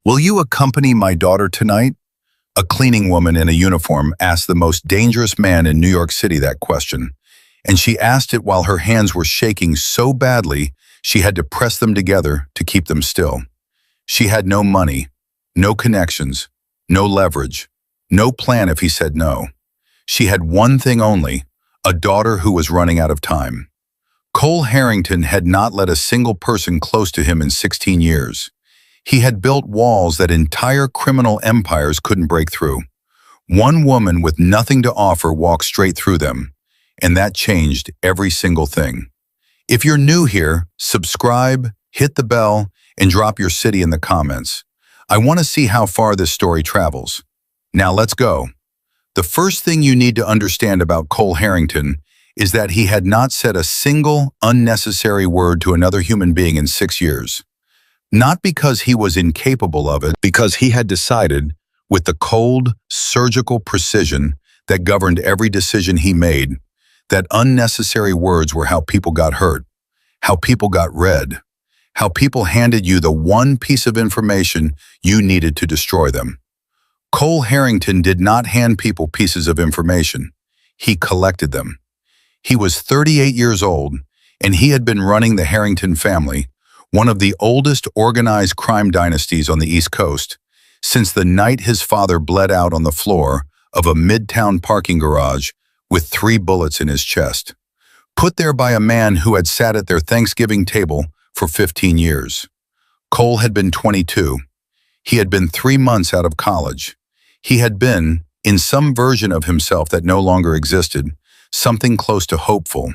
"Will you accompany my daughter tonight?" A cleaning woman in a uniform asked the most dangerous man in New York City that question, and she asked it while her hands were shaking so badly she had to press them together to keep them still. She had no money, no connections, no leverage, no plan if he said no. She had one thing only, a daughter who was running out of time. Cole Harrington had not let a single person close to him in 16 years. He had built walls that entire criminal empires couldn't break through. One woman with nothing to offer walked straight through them, and that changed every single thing. If you're new here, subscribe, hit the bell, and drop your city in the comments. I want to see how far this story travels. Now let's go. The first thing you need to understand about Cole Harrington is that he had not said a single unnecessary word to another human being in 6 years. Not because he was incapable of it, because he had decided, with the cold, surgical precision that governed every decision he made, that unnecessary words were how people got hurt, how people got read, how people handed you the one piece of information you needed to destroy them. Cole Harrington did not hand people pieces of information. He collected them. He was 38 years old, and he had been running the Harrington family, one of the oldest organized crime dynasties on the East Coast, since the night his father bled out on the floor of a midtown parking garage with 3 bullets in his chest, put there by a man who had sat at their Thanksgiving table for 15 years. Cole had been 22. He had been 3 months out of college. He had been, in some version of himself that no longer existed, something close to hopeful.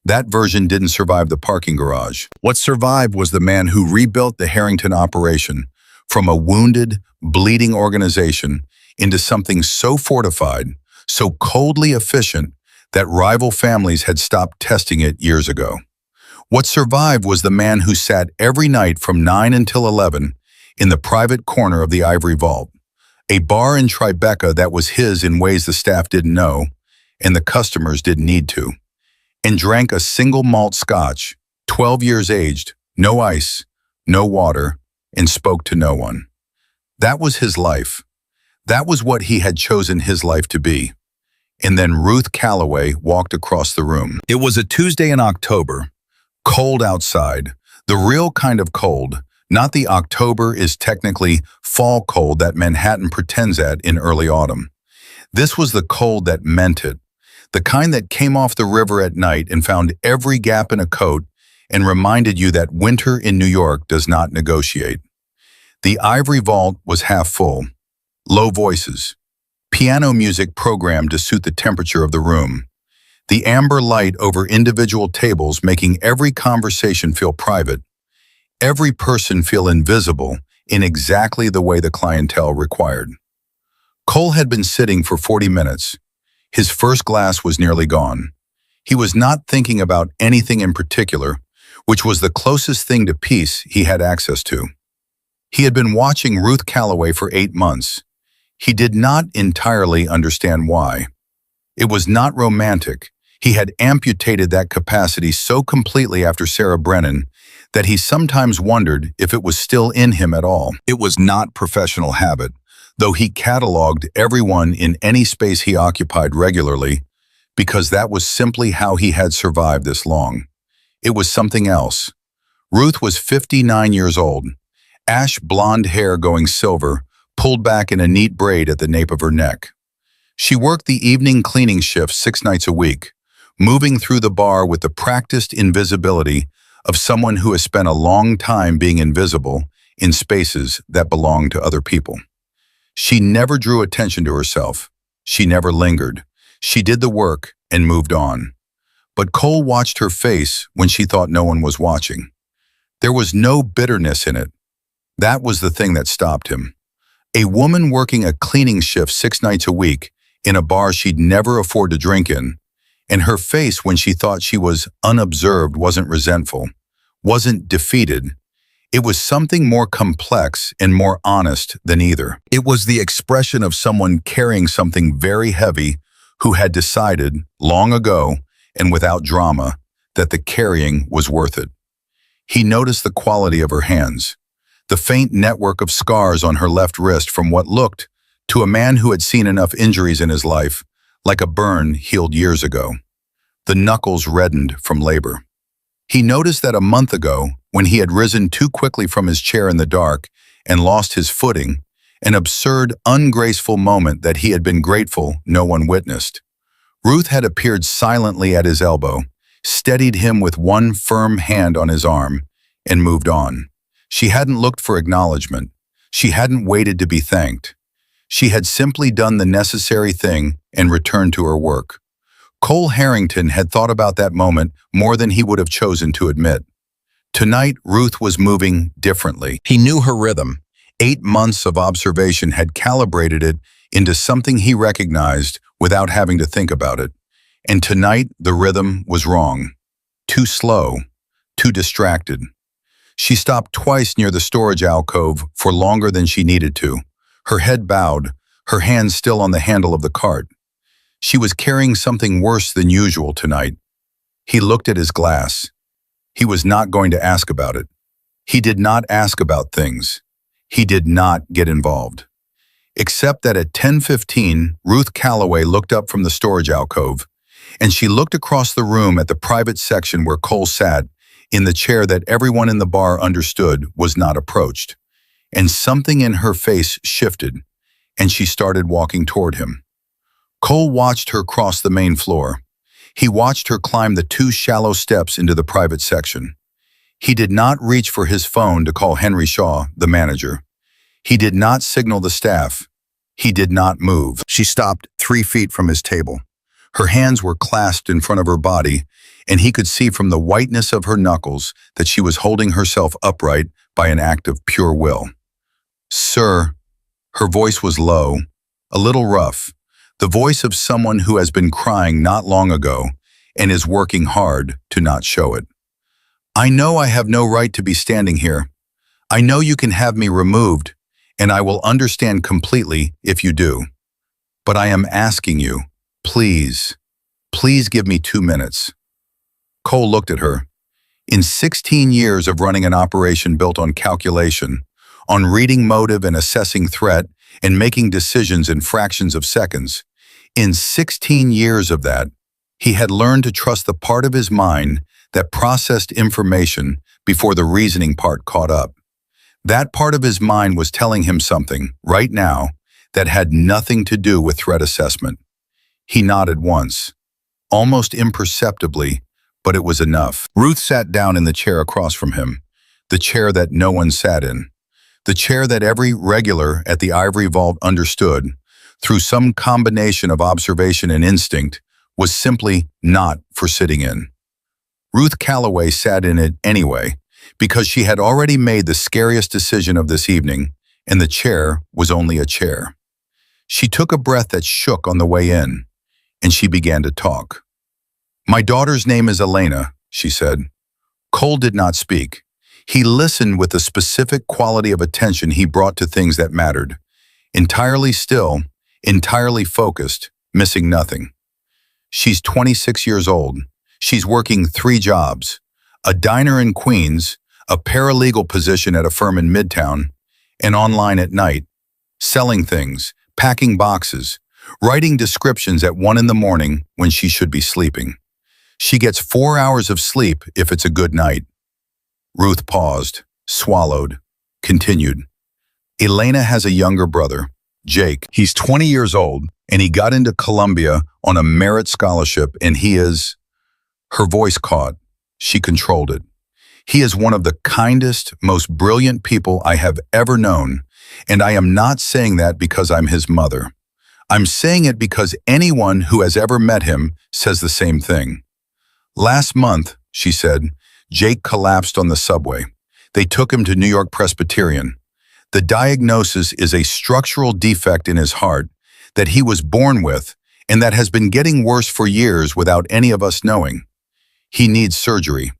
That version didn't survive the parking garage. What survived was the man who rebuilt the Harrington operation from a wounded, bleeding organization into something so fortified, so coldly efficient, that rival families had stopped testing it years ago. What survived was the man who sat every night from 9 until 11 in the private corner of the Ivory Vault, a bar in Tribeca that was his in ways the staff didn't know and the customers didn't need to, and drank a single malt scotch, 12 years aged, no ice, no water, and spoke to no one. That was his life. That was what he had chosen his life to be. And then Ruth Calloway walked across the room. It was a Tuesday in October, cold outside, the real kind of cold, not the October is technically fall cold that Manhattan pretends at in early autumn. This was the cold that meant it, the kind that came off the river at night and found every gap in a coat and reminded you that winter in New York does not negotiate. The Ivory Vault was half full. Low voices. Piano music programmed to suit the temperature of the room. The amber light over individual tables making every conversation feel private. Every person feel invisible in exactly the way the clientele required. Cole had been sitting for 40 minutes. His first glass was nearly gone. He was not thinking about anything in particular, which was the closest thing to peace he had access to. He had been watching Ruth Calloway for 8 months. He did not entirely understand why. It was not romantic. He had amputated that capacity so completely after Sarah Brennan that he sometimes wondered if it was still in him at all. It was not professional habit, though he cataloged everyone in any space he occupied regularly, because that was simply how he had survived this long. It was something else. Ruth was 59 years old, ash blonde hair going silver, pulled back in a neat braid at the nape of her neck. She worked the evening cleaning shift 6 nights a week, moving through the bar with the practiced invisibility of someone who has spent a long time being invisible in spaces that belong to other people. She never drew attention to herself. She never lingered. She did the work and moved on. But Cole watched her face when she thought no one was watching. There was no bitterness in it. That was the thing that stopped him. A woman working a cleaning shift 6 nights a week in a bar she'd never afford to drink in, and her face when she thought she was unobserved wasn't resentful, wasn't defeated. It was something more complex and more honest than either. It was the expression of someone carrying something very heavy who had decided, long ago and without drama, that the carrying was worth it. He noticed the quality of her hands. the faint network of scars on her left wrist from what looked, to a man who had seen enough injuries in his life, like a burn healed years ago. The knuckles reddened from labor. He noticed that a month ago, when he had risen too quickly from his chair in the dark and lost his footing, an absurd, ungraceful moment that he had been grateful no one witnessed. Ruth had appeared silently at his elbow, steadied him with one firm hand on his arm, and moved on. She hadn't looked for acknowledgement. She hadn't waited to be thanked. She had simply done the necessary thing and returned to her work. Cole Harrington had thought about that moment more than he would have chosen to admit. Tonight, Ruth was moving differently. He knew her rhythm. 8 months of observation had calibrated it into something he recognized without having to think about it. And tonight, the rhythm was wrong. Too slow, too distracted. She stopped twice near the storage alcove for longer than she needed to, her head bowed, her hands still on the handle of the cart. She was carrying something worse than usual tonight. He looked at his glass. He was not going to ask about it. He did not ask about things. He did not get involved. Except that at 10:15, Ruth Calloway looked up from the storage alcove, and she looked across the room at the private section where Cole sat, in the chair that everyone in the bar understood was not approached. And something in her face shifted, and she started walking toward him. Cole watched her cross the main floor. He watched her climb the 2 shallow steps into the private section. He did not reach for his phone to call Henry Shaw, the manager. He did not signal the staff. He did not move. She stopped 3 feet from his table. Her hands were clasped in front of her body, and he could see from the whiteness of her knuckles that she was holding herself upright by an act of pure will. "Sir," her voice was low, a little rough, the voice of someone who has been crying not long ago and is working hard to not show it. "I know I have no right to be standing here. I know you can have me removed, and I will understand completely if you do. But I am asking you, please, please give me 2 minutes." Cole looked at her. In 16 years of running an operation built on calculation, on reading motive and assessing threat and making decisions in fractions of seconds, in 16 years of that, he had learned to trust the part of his mind that processed information before the reasoning part caught up. That part of his mind was telling him something, right now, that had nothing to do with threat assessment. He nodded once, almost imperceptibly, but it was enough. Ruth sat down in the chair across from him, the chair that no one sat in, the chair that every regular at the Ivory Vault understood, through some combination of observation and instinct, was simply not for sitting in. Ruth Calloway sat in it anyway, because she had already made the scariest decision of this evening, and the chair was only a chair. She took a breath that shook on the way in, and she began to talk. "My daughter's name is Elena," she said. Cole did not speak. He listened with the specific quality of attention he brought to things that mattered. Entirely still, entirely focused, missing nothing. "She's 26 years old. She's working 3 jobs, a diner in Queens, a paralegal position at a firm in Midtown, and online at night, selling things, packing boxes, writing descriptions at 1 in the morning when she should be sleeping. She gets 4 hours of sleep if it's a good night." Ruth paused, swallowed, continued. "Elena has a younger brother, Jake. He's 20 years old, and he got into Columbia on a merit scholarship, and he is..." Her voice caught. She controlled it. "He is one of the kindest, most brilliant people I have ever known, and I am not saying that because I'm his mother. I'm saying it because anyone who has ever met him says the same thing. Last month," she said, "Jake collapsed on the subway. They took him to New York Presbyterian. The diagnosis is a structural defect in his heart that he was born with and that has been getting worse for years without any of us knowing. He needs surgery.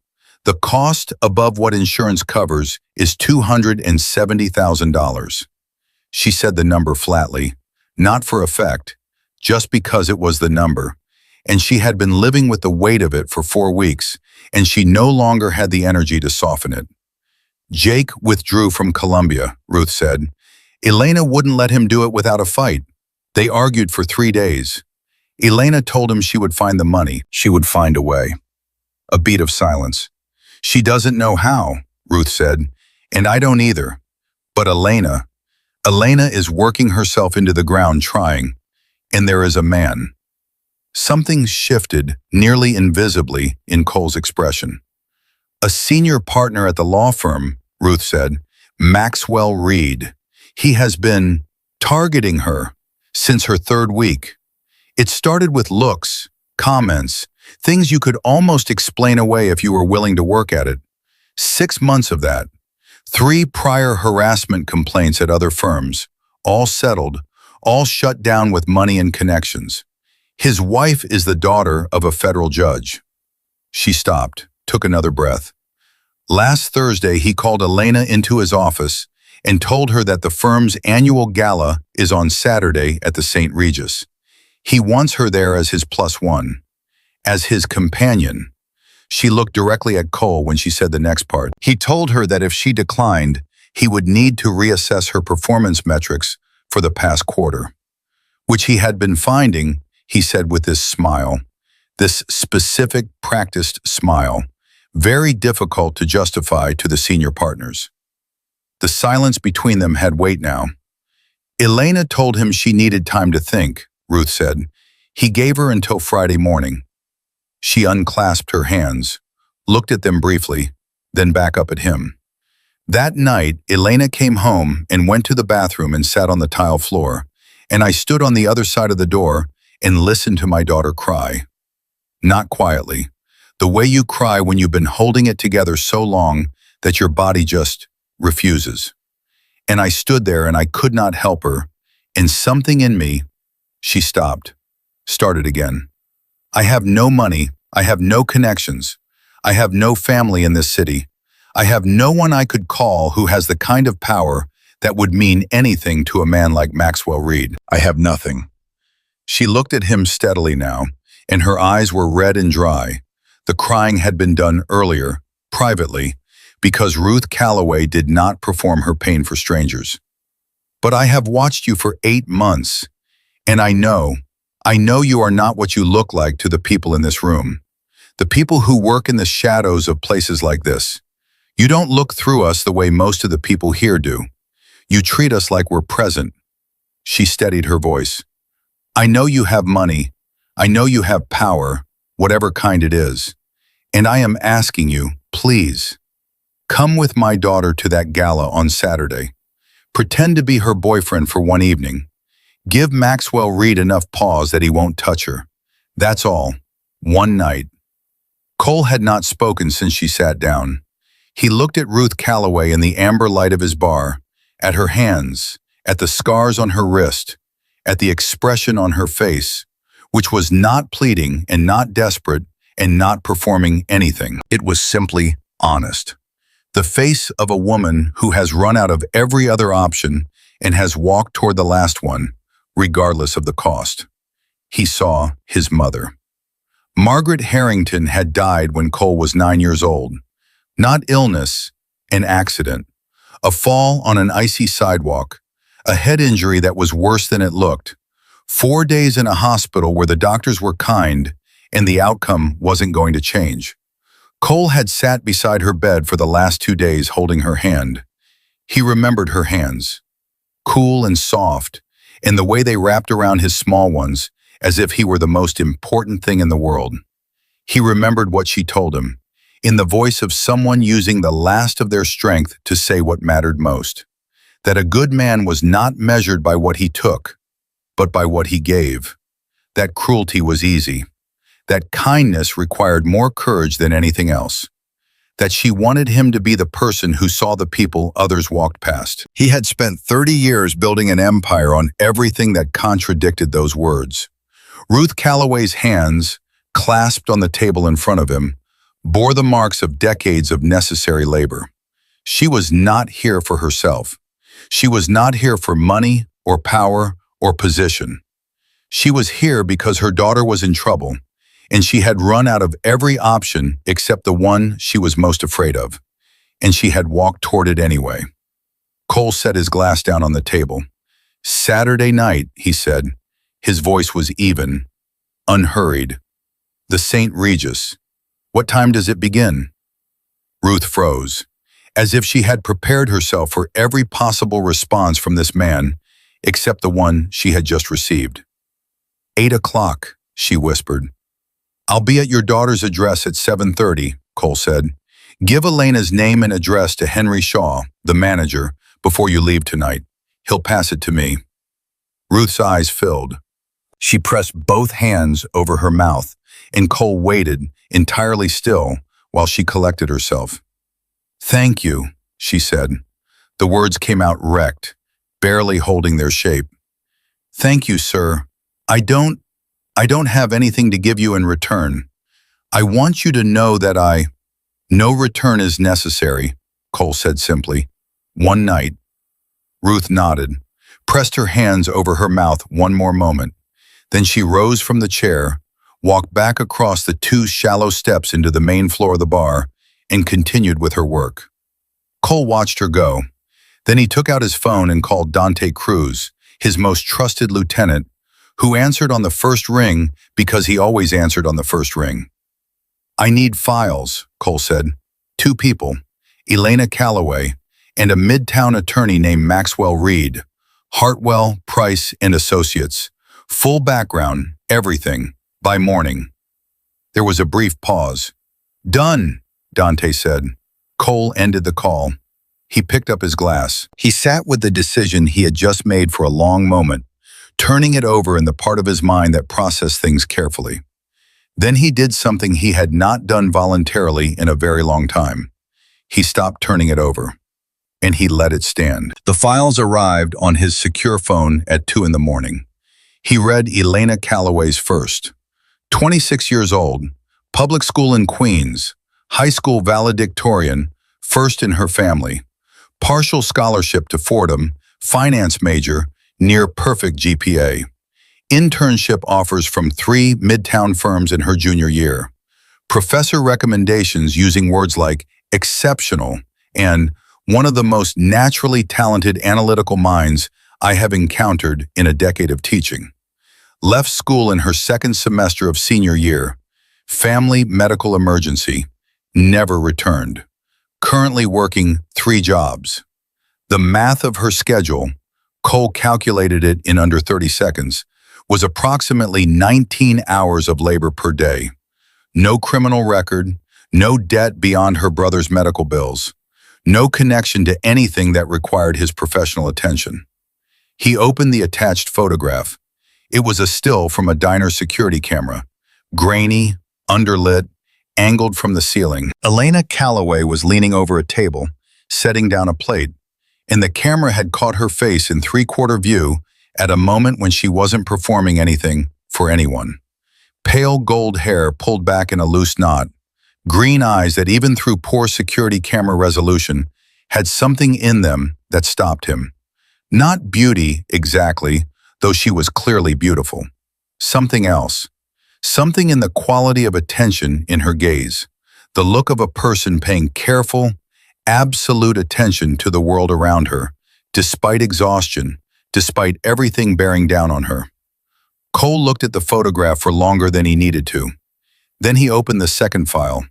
The cost above what insurance covers is $270,000. She said the number flatly, not for effect, just because it was the number, and she had been living with the weight of it for 4 weeks, and she no longer had the energy to soften it. Jake withdrew from Colombia, Ruth said. Elena wouldn't let him do it without a fight. They argued for 3 days. Elena told him she would find the money. She would find a way. A beat of silence. She doesn't know how, Ruth said, and I don't either. But Elena is working herself into the ground trying, and there is a man. Something shifted, nearly invisibly, in Cole's expression. A senior partner at the law firm, Ruth said, Maxwell Reed. He has been targeting her since her 3rd week. It started with looks, comments, things you could almost explain away if you were willing to work at it. 6 months of that. 3 prior harassment complaints at other firms, all settled, all shut down with money and connections. His wife is the daughter of a federal judge. She stopped, took another breath. Last Thursday, he called Elena into his office and told her that the firm's annual gala is on Saturday at the St. Regis. He wants her there as his +1, as his companion. She looked directly at Cole when she said the next part. He told her that if she declined, he would need to reassess her performance metrics for the past quarter, which he had been finding, he said with this smile, this specific practiced smile, very difficult to justify to the senior partners. The silence between them had weight now. Elena told him she needed time to think, Ruth said. He gave her until Friday morning. She unclasped her hands, looked at them briefly, then back up at him. That night, Elena came home and went to the bathroom and sat on the tile floor, and I stood on the other side of the door and listened to my daughter cry. Not quietly, the way you cry when you've been holding it together so long that your body just refuses. And I stood there and I could not help her, and something in me, she stopped, started again. I have no money, I have no connections, I have no family in this city. I have no one I could call who has the kind of power that would mean anything to a man like Maxwell Reed. I have nothing. She looked at him steadily now, and her eyes were red and dry. The crying had been done earlier, privately, because Ruth Calloway did not perform her pain for strangers. But I have watched you for 8 months, and I know you are not what you look like to the people in this room. The people who work in the shadows of places like this. You don't look through us the way most of the people here do. You treat us like we're present. She steadied her voice. I know you have money. I know you have power, whatever kind it is. And I am asking you, please, come with my daughter to that gala on Saturday. Pretend to be her boyfriend for one evening. Give Maxwell Reed enough pause that he won't touch her. That's all. One night. Cole had not spoken since she sat down. He looked at Ruth Calloway in the amber light of his bar, at her hands, at the scars on her wrist, at the expression on her face, which was not pleading and not desperate and not performing anything. It was simply honest. The face of a woman who has run out of every other option and has walked toward the last one, regardless of the cost. He saw his mother. Margaret Harrington had died when Cole was 9 years old. Not illness, an accident, a fall on an icy sidewalk, a head injury that was worse than it looked, 4 days in a hospital where the doctors were kind and the outcome wasn't going to change. Cole had sat beside her bed for the last 2 days holding her hand. He remembered her hands, cool and soft, and the way they wrapped around his small ones as if he were the most important thing in the world. He remembered what she told him, in the voice of someone using the last of their strength to say what mattered most. That a good man was not measured by what he took, but by what he gave. That cruelty was easy. That kindness required more courage than anything else. That she wanted him to be the person who saw the people others walked past. He had spent 30 years building an empire on everything that contradicted those words. Ruth Calloway's hands, clasped on the table in front of him, bore the marks of decades of necessary labor. She was not here for herself. She was not here for money or power or position. She was here because her daughter was in trouble, and she had run out of every option except the one she was most afraid of. and she had walked toward it anyway. Cole set his glass down on the table. "Saturday night," he said. His voice was even, unhurried. "The St. Regis. What time does it begin?" Ruth froze, as if she had prepared herself for every possible response from this man, except the one she had just received. 8 o'clock, she whispered. "I'll be at your daughter's address at 7:30, Cole said. "Give Elena's name and address to Henry Shaw, the manager, before you leave tonight. He'll pass it to me." Ruth's eyes filled. She pressed both hands over her mouth, and Cole waited, entirely still, while she collected herself. "Thank you," she said. The words came out wrecked, barely holding their shape. "Thank you, sir. I don't have anything to give you in return. I want you to know that No return is necessary," Cole said simply. "One night." Ruth nodded, pressed her hands over her mouth one more moment. Then she rose from the chair, walked back across the 2 shallow steps into the main floor of the bar, and continued with her work. Cole watched her go. Then he took out his phone and called Dante Cruz, his most trusted lieutenant, who answered on the first ring because he always answered on the first ring. "I need files," Cole said. 2 people, Elena Calloway, and a midtown attorney named Maxwell Reed, Hartwell, Price, and Associates. Full background, everything, by morning. There was a brief pause. "Done," Dante said. Cole ended the call. He picked up his glass. He sat with the decision he had just made for a long moment, turning it over in the part of his mind that processed things carefully. Then he did something he had not done voluntarily in a very long time. He stopped turning it over, and he let it stand. The files arrived on his secure phone at 2 in the morning. He read Elena Calloway's first. 26 years old, public school in Queens, high school valedictorian, first in her family, partial scholarship to Fordham, finance major, near perfect GPA. Internship offers from 3 midtown firms in her junior year. Professor recommendations using words like exceptional and one of the most naturally talented analytical minds I have encountered in a decade of teaching. Left school in her 2nd semester of senior year. Family medical emergency. Never returned. Currently working 3 jobs. The math of her schedule, Cole calculated it in under 30 seconds, was approximately 19 hours of labor per day. No criminal record, no debt beyond her brother's medical bills, no connection to anything that required his professional attention. He opened the attached photograph. It was a still from a diner security camera, grainy, underlit, angled from the ceiling. Elena Calloway was leaning over a table, setting down a plate, and the camera had caught her face in 3/4 view at a moment when she wasn't performing anything for anyone. Pale gold hair pulled back in a loose knot, green eyes that even through poor security camera resolution had something in them that stopped him. Not beauty exactly, though she was clearly beautiful. Something else. Something in the quality of attention in her gaze, the look of a person paying careful, absolute attention to the world around her, despite exhaustion, despite everything bearing down on her. Cole looked at the photograph for longer than he needed to. Then he opened the second file.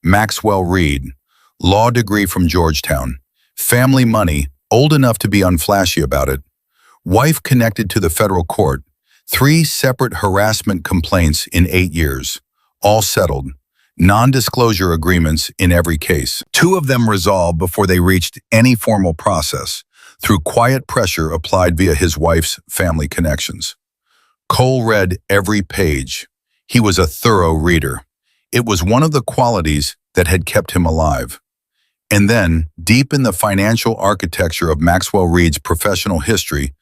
Maxwell Reed, law degree from Georgetown, family money, old enough to be unflashy about it, wife connected to the federal court, 3 separate harassment complaints in 8 years, all settled, non-disclosure agreements in every case. 2 of them resolved before they reached any formal process, through quiet pressure applied via his wife's family connections. Cole read every page. He was a thorough reader. It was one of the qualities that had kept him alive. And then, deep in the financial architecture of Maxwell Reed's professional history,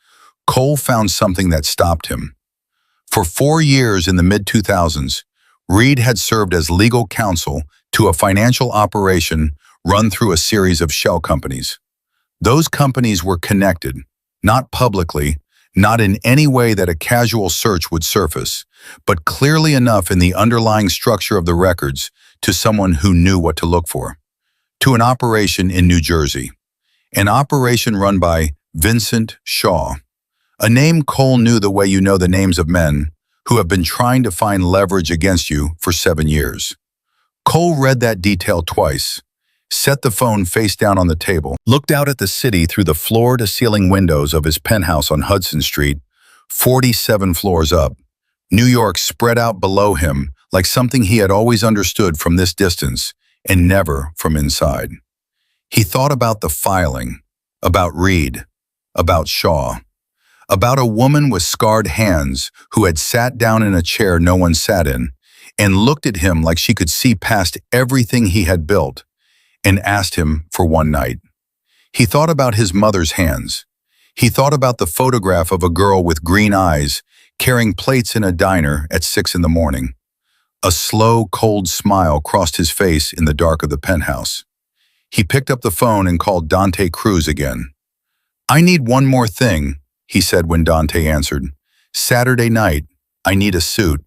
Cole found something that stopped him. For 4 years in the mid-2000s, Reed had served as legal counsel to a financial operation run through a series of shell companies. Those companies were connected, not publicly, not in any way that a casual search would surface, but clearly enough in the underlying structure of the records to someone who knew what to look for. to an operation in New Jersey, an operation run by Vincent Shaw, a name Cole knew the way you know the names of men who have been trying to find leverage against you for 7 years. Cole read that detail twice, set the phone face down on the table, looked out at the city through the floor-to-ceiling windows of his penthouse on Hudson Street, 47 floors up. New York spread out below him like something he had always understood from this distance and never from inside. He thought about the filing, about Reed, about Shaw, about a woman with scarred hands who had sat down in a chair no one sat in and looked at him like she could see past everything he had built and asked him for one night. He thought about his mother's hands. He thought about the photograph of a girl with green eyes carrying plates in a diner at 6 in the morning. A slow, cold smile crossed his face in the dark of the penthouse. He picked up the phone and called Dante Cruz again. "I need one more thing," he said when Dante answered. "Saturday night, I need a suit."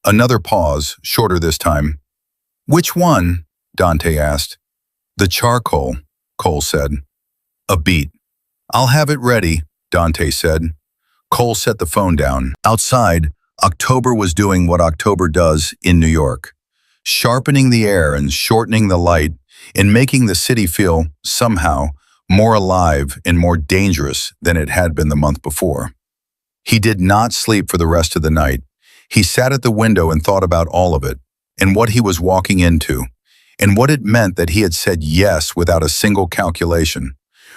Another pause, shorter this time. "Which one?" Dante asked. "The charcoal," Cole said. "A beat." "I'll have it ready," Dante said. Cole set the phone down. Outside, October was doing what October does in New York, sharpening the air and shortening the light and making the city feel, somehow, more alive and more dangerous than it had been the month before. He did not sleep for the rest of the night. He sat at the window and thought about all of it, and what he was walking into, and what it meant that he had said yes without a single calculation,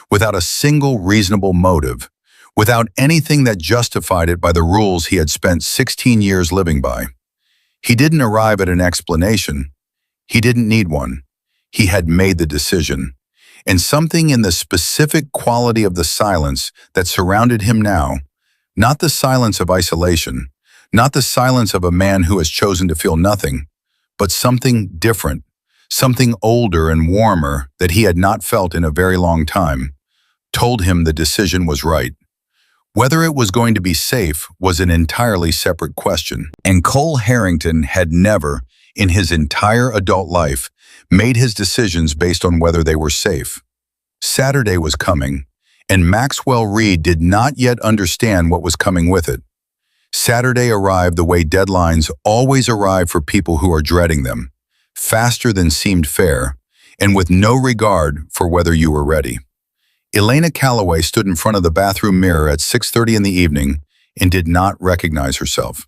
without a single reasonable motive, without anything that justified it by the rules he had spent 16 years living by. He didn't arrive at an explanation. He didn't need one. He had made the decision. And something in the specific quality of the silence that surrounded him now, not the silence of isolation, not the silence of a man who has chosen to feel nothing, but something different, something older and warmer that he had not felt in a very long time, told him the decision was right. Whether it was going to be safe was an entirely separate question, and Cole Harrington had never, in his entire adult life, made his decisions based on whether they were safe. Saturday was coming, and Maxwell Reed did not yet understand what was coming with it. Saturday arrived the way deadlines always arrive for people who are dreading them, faster than seemed fair, and with no regard for whether you were ready. Elena Calloway stood in front of the bathroom mirror at 6:30 in the evening and did not recognize herself.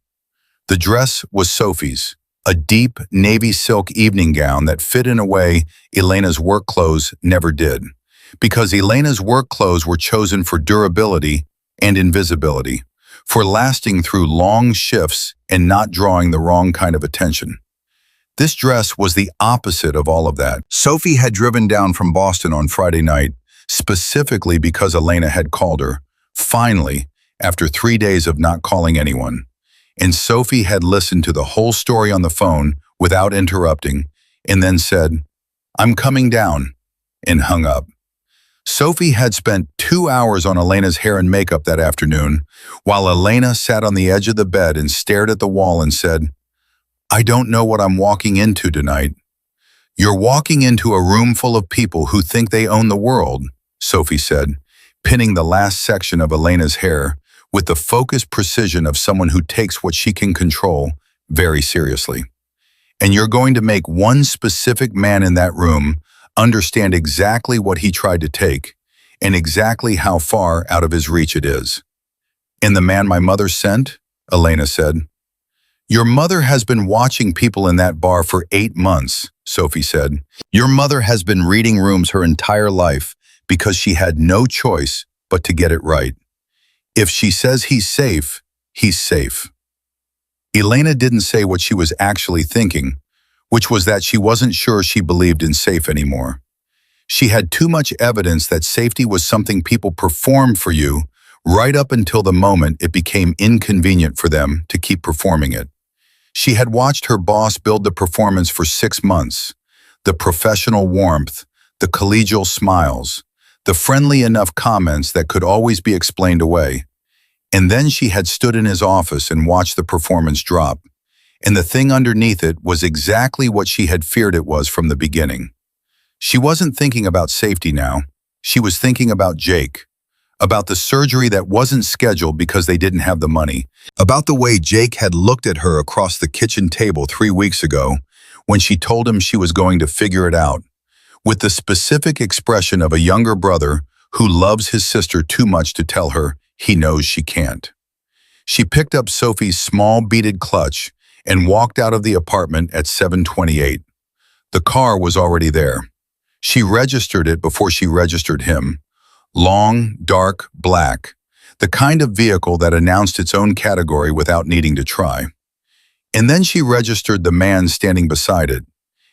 The dress was Sophie's, a deep navy silk evening gown that fit in a way Elena's work clothes never did, because Elena's work clothes were chosen for durability and invisibility, for lasting through long shifts and not drawing the wrong kind of attention. This dress was the opposite of all of that. Sophie had driven down from Boston on Friday night, specifically because Elena had called her, finally, after 3 days of not calling anyone. And Sophie had listened to the whole story on the phone without interrupting, and then said, "I'm coming down," and hung up. Sophie had spent 2 hours on Elena's hair and makeup that afternoon, while Elena sat on the edge of the bed and stared at the wall and said, "I don't know what I'm walking into tonight." "You're walking into a room full of people who think they own the world," Sophie said, pinning the last section of Elena's hair with the focused precision of someone who takes what she can control very seriously. "And you're going to make one specific man in that room understand exactly what he tried to take and exactly how far out of his reach it is." "And the man my mother sent?" Elena said. "Your mother has been watching people in that bar for 8 months, Sophie said. "Your mother has been reading rooms her entire life because she had no choice but to get it right. If she says he's safe, he's safe." Elena didn't say what she was actually thinking, which was that she wasn't sure she believed in safe anymore. She had too much evidence that safety was something people performed for you right up until the moment it became inconvenient for them to keep performing it. She had watched her boss build the performance for 6 months, the professional warmth, the collegial smiles, the friendly enough comments that could always be explained away. And then she had stood in his office and watched the performance drop, and the thing underneath it was exactly what she had feared it was from the beginning. She wasn't thinking about safety now. She was thinking about Jake, about the surgery that wasn't scheduled because they didn't have the money, about the way Jake had looked at her across the kitchen table 3 weeks ago when she told him she was going to figure it out, with the specific expression of a younger brother who loves his sister too much to tell her he knows she can't. She picked up Sophie's small beaded clutch and walked out of the apartment at 7:28. The car was already there. She registered it before she registered him. Long, dark, black, the kind of vehicle that announced its own category without needing to try. And then she registered the man standing beside it,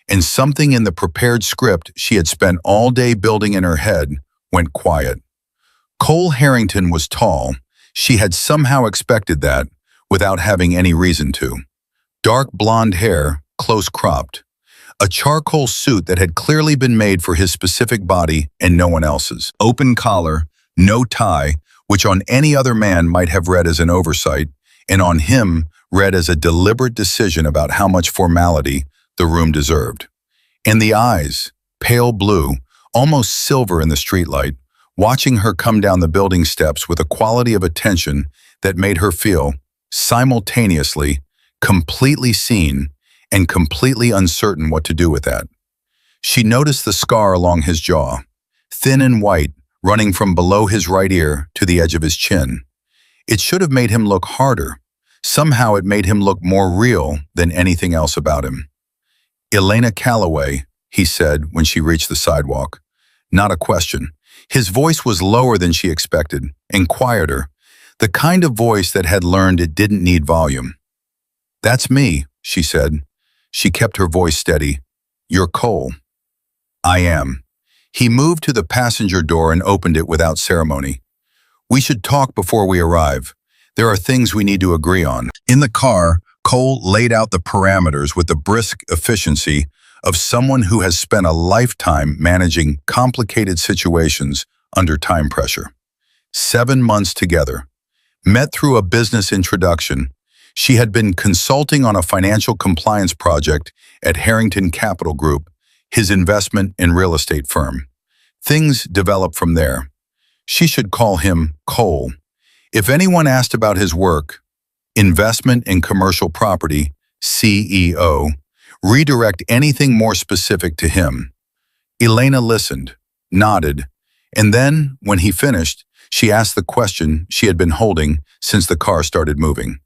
and something in the prepared script she had spent all day building in her head went quiet. Cole Harrington was tall. She had somehow expected that, without having any reason to. Dark blonde hair, close cropped. A charcoal suit that had clearly been made for his specific body and no one else's. Open collar, no tie, which on any other man might have read as an oversight, and on him read as a deliberate decision about how much formality the room deserved. And the eyes, pale blue, almost silver in the streetlight, watching her come down the building steps with a quality of attention that made her feel, simultaneously, completely seen and completely uncertain what to do with that. She noticed the scar along his jaw, thin and white, running from below his right ear to the edge of his chin. It should have made him look harder. Somehow it made him look more real than anything else about him. "Elena Calloway," he said when she reached the sidewalk. Not a question. His voice was lower than she expected, and quieter, the kind of voice that had learned it didn't need volume. "That's me," she said. She kept her voice steady. "You're Cole." "I am." He moved to the passenger door and opened it without ceremony. "We should talk before we arrive. There are things we need to agree on." In the car, Cole laid out the parameters with the brisk efficiency of someone who has spent a lifetime managing complicated situations under time pressure. 7 months together. Met through a business introduction. She had been consulting on a financial compliance project at Harrington Capital Group, his investment and real estate firm. Things developed from there. She should call him Cole. If anyone asked about his work, investment in commercial property, CEO, redirect anything more specific to him. Elena listened, nodded, and then, when he finished, she asked the question she had been holding since the car started moving.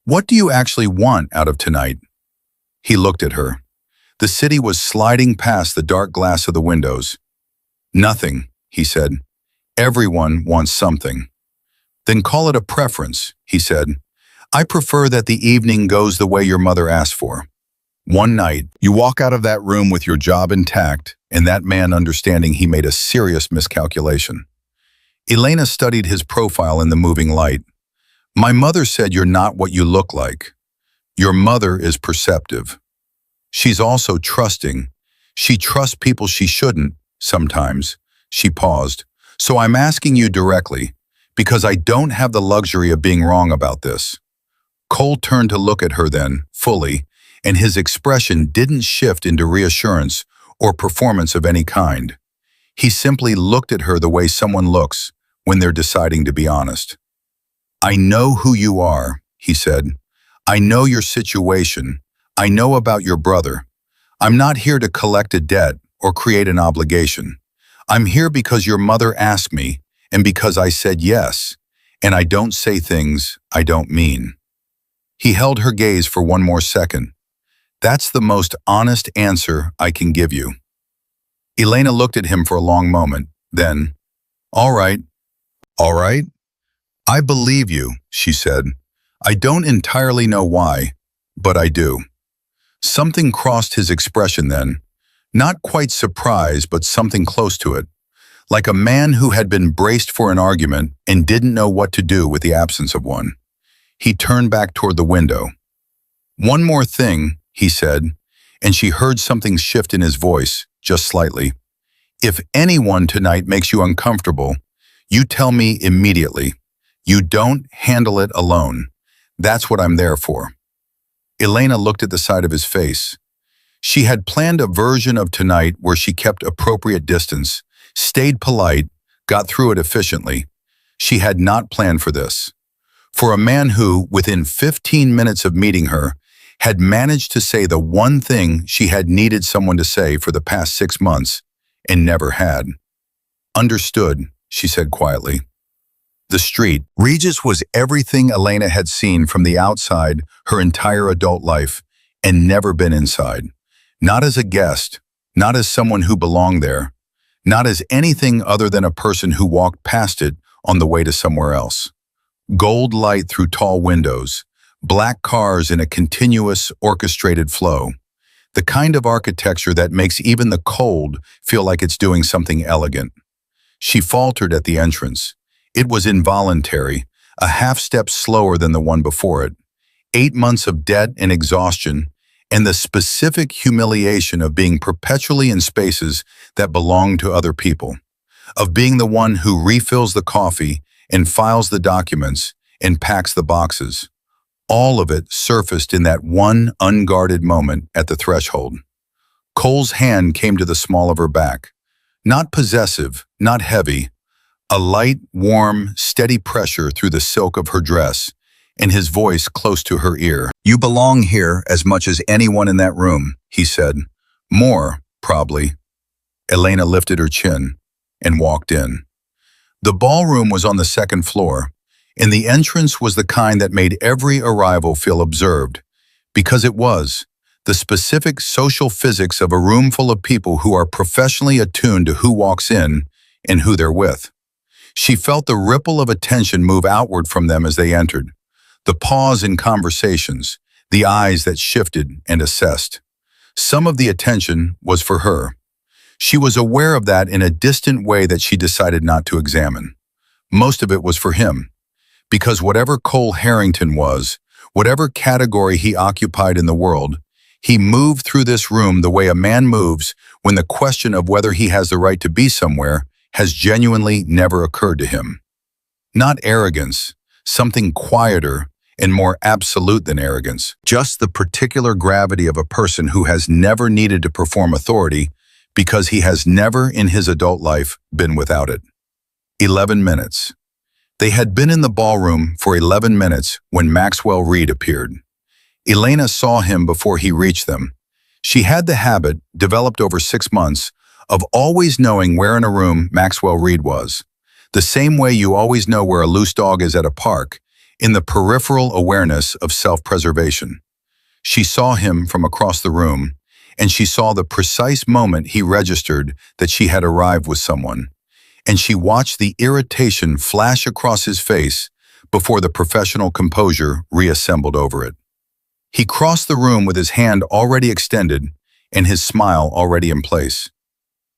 "What do you actually want out of tonight?" He looked at her. The city was sliding past the dark glass of the windows. "Nothing," he said. "Everyone wants something." "Then call it a preference," he said. "I prefer that the evening goes the way your mother asked for. One night, you walk out of that room with your job intact, and that man understanding he made a serious miscalculation." Elena studied his profile in the moving light. "My mother said you're not what you look like. Your mother is perceptive. She's also trusting. She trusts people she shouldn't, sometimes." She paused. "So I'm asking you directly, because I don't have the luxury of being wrong about this." Cole turned to look at her then, fully, and his expression didn't shift into reassurance or performance of any kind. He simply looked at her the way someone looks when they're deciding to be honest. "I know who you are," he said. "I know your situation. I know about your brother. I'm not here to collect a debt or create an obligation. I'm here because your mother asked me, and because I said yes, and I don't say things I don't mean." He held her gaze for one more second. "That's the most honest answer I can give you." Elena looked at him for a long moment, then, "All right, all right. I believe you," she said. "I don't entirely know why, but I do." Something crossed his expression then, not quite surprise, but something close to it, like a man who had been braced for an argument and didn't know what to do with the absence of one. He turned back toward the window. "One more thing," he said, and she heard something shift in his voice, just slightly. "If anyone tonight makes you uncomfortable, you tell me immediately. You don't handle it alone. That's what I'm there for." Elena looked at the side of his face. She had planned a version of tonight where she kept appropriate distance, stayed polite, got through it efficiently. She had not planned for this. For a man who, within 15 minutes of meeting her, had managed to say the one thing she had needed someone to say for the past 6 months, and never had. "Understood," she said quietly. The street. Regis was everything Elena had seen from the outside her entire adult life, and never been inside. Not as a guest, not as someone who belonged there, not as anything other than a person who walked past it on the way to somewhere else. Gold light through tall windows, black cars in a continuous, orchestrated flow. The kind of architecture that makes even the cold feel like it's doing something elegant. She faltered at the entrance. It was involuntary, a half step slower than the one before it. 8 months of debt and exhaustion, and the specific humiliation of being perpetually in spaces that belong to other people, of being the one who refills the coffee and files the documents and packs the boxes. All of it surfaced in that one unguarded moment at the threshold. Cole's hand came to the small of her back. Not possessive, not heavy, a light, warm, steady pressure through the silk of her dress, and his voice close to her ear. "You belong here as much as anyone in that room," he said. "More, probably." Elena lifted her chin and walked in. The ballroom was on the second floor, and the entrance was the kind that made every arrival feel observed, because it was the specific social physics of a room full of people who are professionally attuned to who walks in and who they're with. She felt the ripple of attention move outward from them as they entered, the pause in conversations, the eyes that shifted and assessed. Some of the attention was for her. She was aware of that in a distant way that she decided not to examine. Most of it was for him, because whatever Cole Harrington was, whatever category he occupied in the world, he moved through this room the way a man moves when the question of whether he has the right to be somewhere has genuinely never occurred to him. Not arrogance, something quieter and more absolute than arrogance, just the particular gravity of a person who has never needed to perform authority because he has never in his adult life been without it. 11 minutes. They had been in the ballroom for 11 minutes when Maxwell Reed appeared. Elena saw him before he reached them. She had the habit, developed over 6 months, of always knowing where in a room Maxwell Reed was, the same way you always know where a loose dog is at a park, in the peripheral awareness of self-preservation. She saw him from across the room, and she saw the precise moment he registered that she had arrived with someone, and she watched the irritation flash across his face before the professional composure reassembled over it. He crossed the room with his hand already extended and his smile already in place.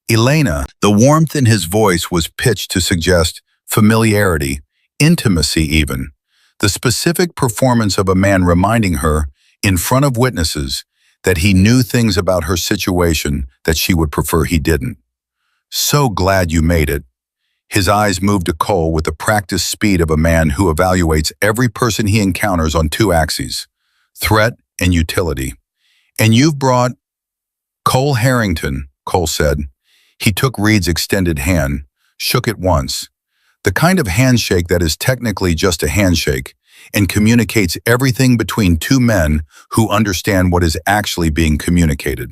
"Elena," the warmth in his voice was pitched to suggest familiarity, intimacy even, the specific performance of a man reminding her, in front of witnesses, that he knew things about her situation that she would prefer he didn't. "So glad you made it." His eyes moved to Cole with the practiced speed of a man who evaluates every person he encounters on 2 axes, threat and utility. "And you've brought—" "Cole Harrington," Cole said. He took Reed's extended hand, shook it once, the kind of handshake that is technically just a handshake and communicates everything between 2 men who understand what is actually being communicated.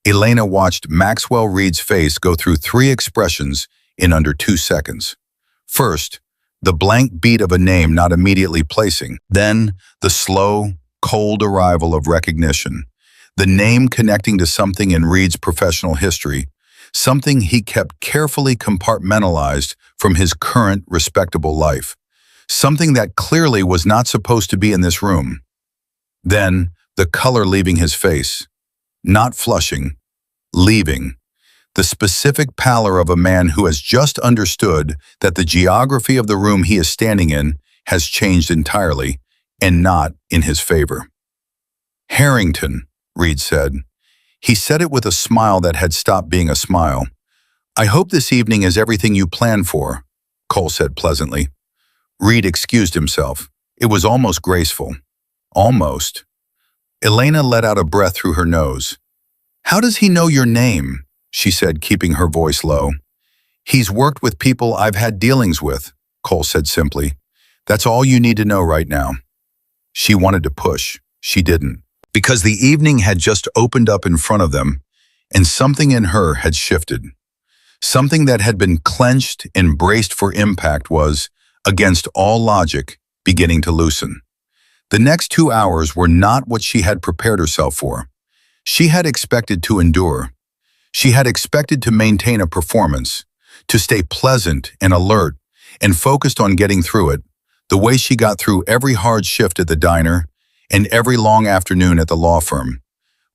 Elena watched Maxwell Reed's face go through 3 expressions in under 2 seconds. First, the blank beat of a name not immediately placing. Then, the slow, cold arrival of recognition, the name connecting to something in Reed's professional history, something he kept carefully compartmentalized from his current respectable life, something that clearly was not supposed to be in this room. Then, the color leaving his face, not flushing, leaving, the specific pallor of a man who has just understood that the geography of the room he is standing in has changed entirely and not in his favor. "Harrington," Reed said. He said it with a smile that had stopped being a smile. "I hope this evening is everything you planned for," Cole said pleasantly. Reed excused himself. It was almost graceful. Almost. Elena let out a breath through her nose. "How does he know your name?" she said, keeping her voice low. "He's worked with people I've had dealings with," Cole said simply. "That's all you need to know right now." She wanted to push. She didn't. Because the evening had just opened up in front of them, and something in her had shifted. Something that had been clenched and braced for impact was, against all logic, beginning to loosen. The next 2 hours were not what she had prepared herself for. She had expected to endure. She had expected to maintain a performance, to stay pleasant and alert and focused on getting through it, the way she got through every hard shift at the diner and every long afternoon at the law firm,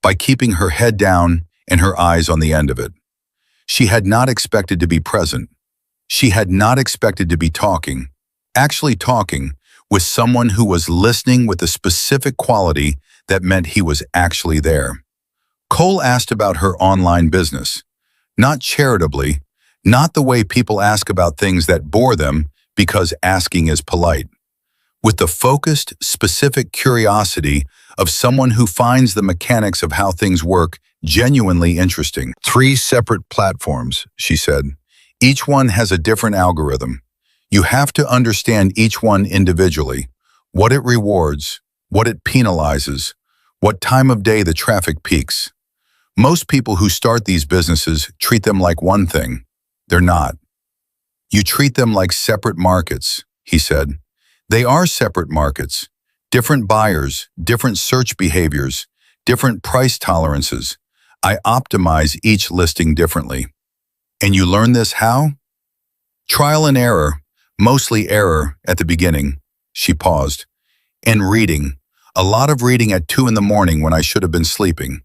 by keeping her head down and her eyes on the end of it. She had not expected to be present. She had not expected to be talking, actually talking, with someone who was listening with a specific quality that meant he was actually there. Cole asked about her online business, not charitably, not the way people ask about things that bore them because asking is polite, with the focused, specific curiosity of someone who finds the mechanics of how things work genuinely interesting. 3 separate platforms, she said. Each one has a different algorithm. You have to understand each one individually, what it rewards, what it penalizes, what time of day the traffic peaks. Most people who start these businesses treat them like one thing. They're not. You treat them like separate markets, he said. They are separate markets, different buyers, different search behaviors, different price tolerances. I optimize each listing differently. And you learn this how? Trial and error, mostly error at the beginning. She paused. And reading, a lot of reading at 2 in the morning when I should have been sleeping.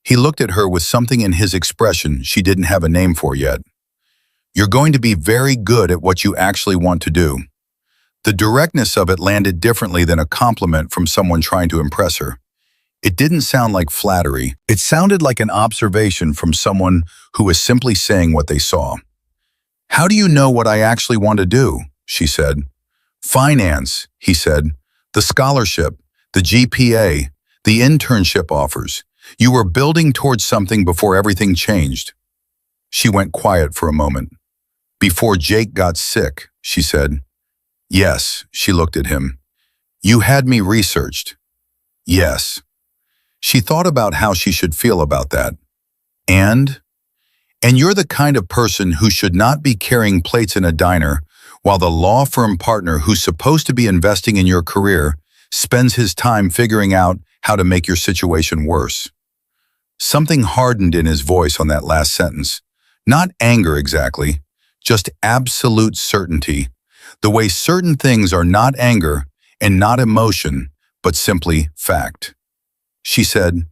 He looked at her with something in his expression she didn't have a name for yet. You're going to be very good at what you actually want to do. The directness of it landed differently than a compliment from someone trying to impress her. It didn't sound like flattery. It sounded like an observation from someone who was simply saying what they saw. "How do you know what I actually want to do?" she said. "Finance," he said. "The scholarship, the GPA, the internship offers. You were building towards something before everything changed." She went quiet for a moment. "Before Jake got sick," she said. "Yes," she looked at him. "You had me researched." "Yes." She thought about how she should feel about that. And you're the kind of person who should not be carrying plates in a diner while the law firm partner who's supposed to be investing in your career spends his time figuring out how to make your situation worse. Something hardened in his voice on that last sentence. Not anger exactly, just absolute certainty. The way certain things are not anger and not emotion, but simply fact. She said,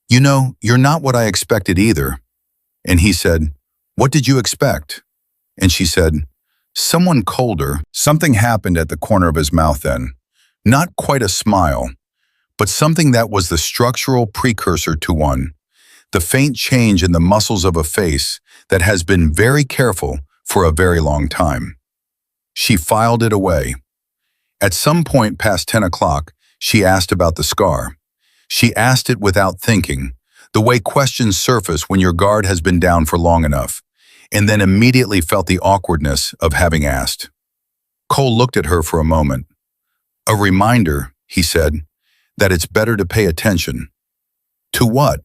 "You know, you're not what I expected either." And he said, "What did you expect?" And she said, "Someone colder." Something happened at the corner of his mouth then. Not quite a smile, but something that was the structural precursor to one. The faint change in the muscles of a face that has been very careful for a very long time. She filed it away. At some point past 10 o'clock, she asked about the scar. She asked it without thinking, the way questions surface when your guard has been down for long enough, and then immediately felt the awkwardness of having asked. Cole looked at her for a moment. "A reminder," he said, "that it's better to pay attention." "To what?"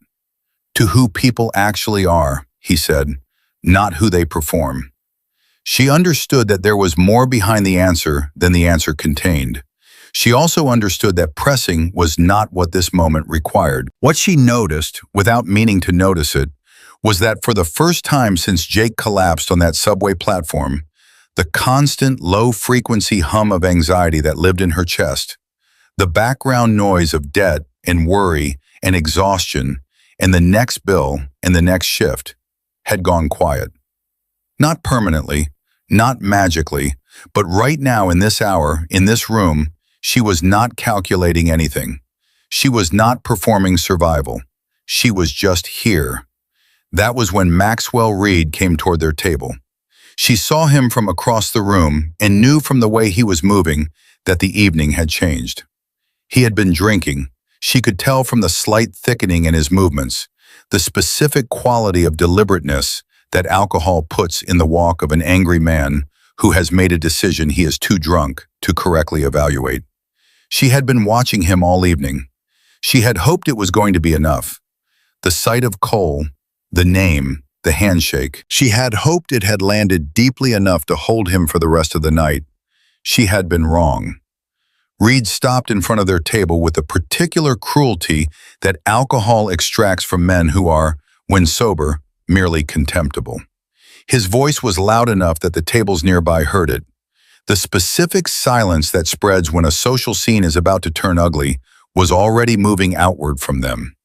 "To who people actually are," he said, "not who they perform." She understood that there was more behind the answer than the answer contained. She also understood that pressing was not what this moment required. What she noticed, without meaning to notice it, was that for the first time since Jake collapsed on that subway platform, the constant low-frequency hum of anxiety that lived in her chest, the background noise of debt and worry and exhaustion and the next bill and the next shift, had gone quiet. Not permanently, not magically, but right now in this hour, in this room, she was not calculating anything. She was not performing survival. She was just here. That was when Maxwell Reed came toward their table. She saw him from across the room and knew from the way he was moving that the evening had changed. He had been drinking. She could tell from the slight thickening in his movements. the specific quality of deliberateness that alcohol puts in the walk of an angry man who has made a decision he is too drunk to correctly evaluate. She had been watching him all evening. She had hoped it was going to be enough. The sight of Cole, the name, the handshake. She had hoped it had landed deeply enough to hold him for the rest of the night. She had been wrong. Reed stopped in front of their table with the particular cruelty that alcohol extracts from men who are, when sober, merely contemptible. His voice was loud enough that the tables nearby heard it. The specific silence that spreads when a social scene is about to turn ugly was already moving outward from them.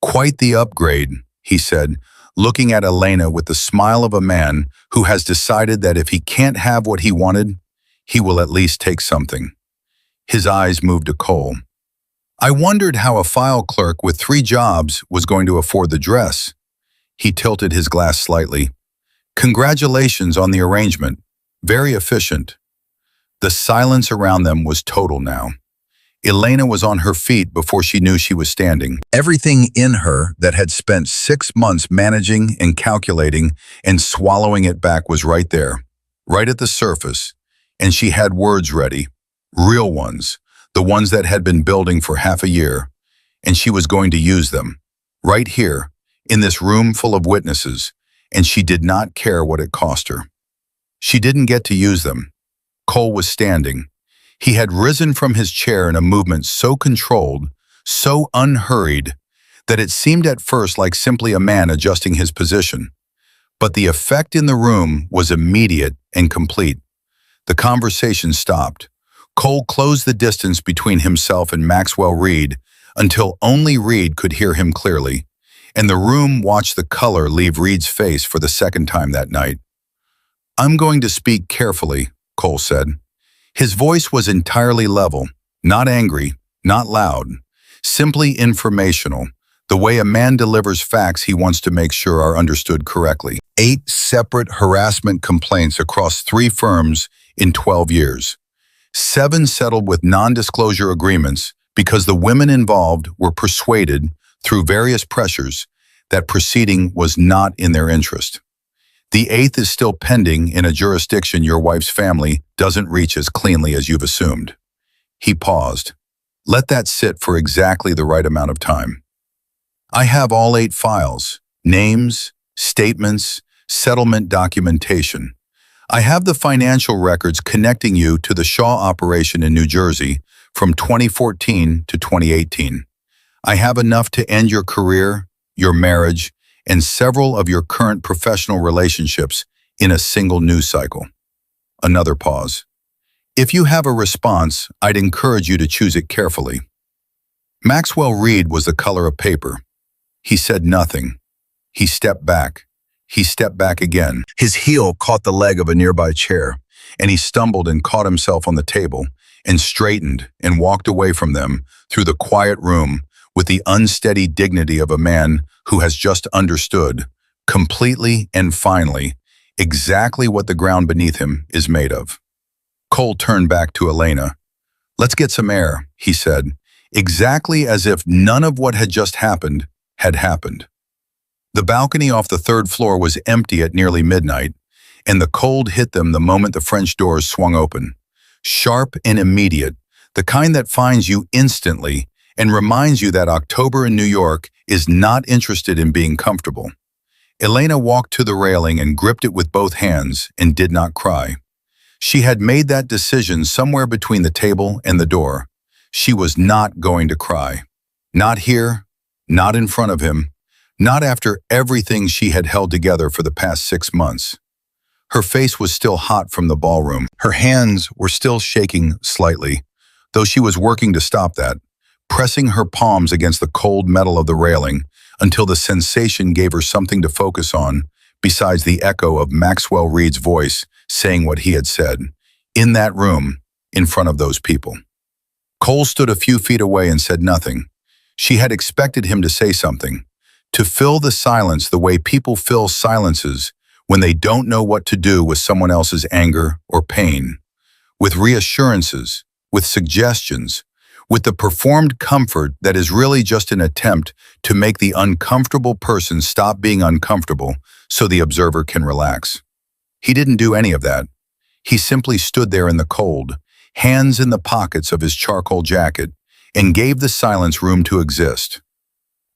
"Quite the upgrade," he said, looking at Elena with the smile of a man who has decided that if he can't have what he wanted, he will at least take something. His eyes moved to Cole. "I wondered how a file clerk with 3 jobs was going to afford the dress." He tilted his glass slightly. "Congratulations on the arrangement. Very efficient." The silence around them was total now. Elena was on her feet before she knew she was standing. Everything in her that had spent 6 months managing and calculating and swallowing it back was right there, right at the surface, and she had words ready, real ones, the ones that had been building for half a year, and she was going to use them, right here, in this room full of witnesses, and she did not care what it cost her. She didn't get to use them. Cole was standing. He had risen from his chair in a movement so controlled, so unhurried, that it seemed at first like simply a man adjusting his position. But the effect in the room was immediate and complete. The conversation stopped. Cole closed the distance between himself and Maxwell Reed until only Reed could hear him clearly, and the room watched the color leave Reed's face for the second time that night. "I'm going to speak carefully," Cole said. His voice was entirely level, not angry, not loud, simply informational, the way a man delivers facts he wants to make sure are understood correctly. 8 separate harassment complaints across 3 firms in 12 years. 7 settled with non-disclosure agreements because the women involved were persuaded, through various pressures, that proceeding was not in their interest. The 8th is still pending in a jurisdiction your wife's family doesn't reach as cleanly as you've assumed. He paused. Let that sit for exactly the right amount of time. "I have all 8 files, names, statements, settlement documentation. I have the financial records connecting you to the Shaw operation in New Jersey from 2014 to 2018. I have enough to end your career, your marriage, and several of your current professional relationships in a single news cycle." Another pause. "If you have a response, I'd encourage you to choose it carefully." Maxwell Reed was the color of paper. He said nothing. He stepped back. He stepped back again. His heel caught the leg of a nearby chair, and he stumbled and caught himself on the table, and straightened and walked away from them through the quiet room with the unsteady dignity of a man who has just understood, completely and finally, exactly what the ground beneath him is made of. Cole turned back to Elena. "Let's get some air," he said, exactly as if none of what had just happened had happened. The balcony off the 3rd floor was empty at nearly midnight, and the cold hit them the moment the French doors swung open. Sharp and immediate, the kind that finds you instantly and reminds you that October in New York is not interested in being comfortable. Elena walked to the railing and gripped it with both hands and did not cry. She had made that decision somewhere between the table and the door. She was not going to cry. Not here, not in front of him, not after everything she had held together for the past 6 months. Her face was still hot from the ballroom. Her hands were still shaking slightly, though she was working to stop that, pressing her palms against the cold metal of the railing until the sensation gave her something to focus on besides the echo of Maxwell Reed's voice saying what he had said, in that room, in front of those people. Cole stood a few feet away and said nothing. She had expected him to say something, to fill the silence the way people fill silences when they don't know what to do with someone else's anger or pain, with reassurances, with suggestions, with the performed comfort that is really just an attempt to make the uncomfortable person stop being uncomfortable so the observer can relax. He didn't do any of that. He simply stood there in the cold, hands in the pockets of his charcoal jacket, and gave the silence room to exist.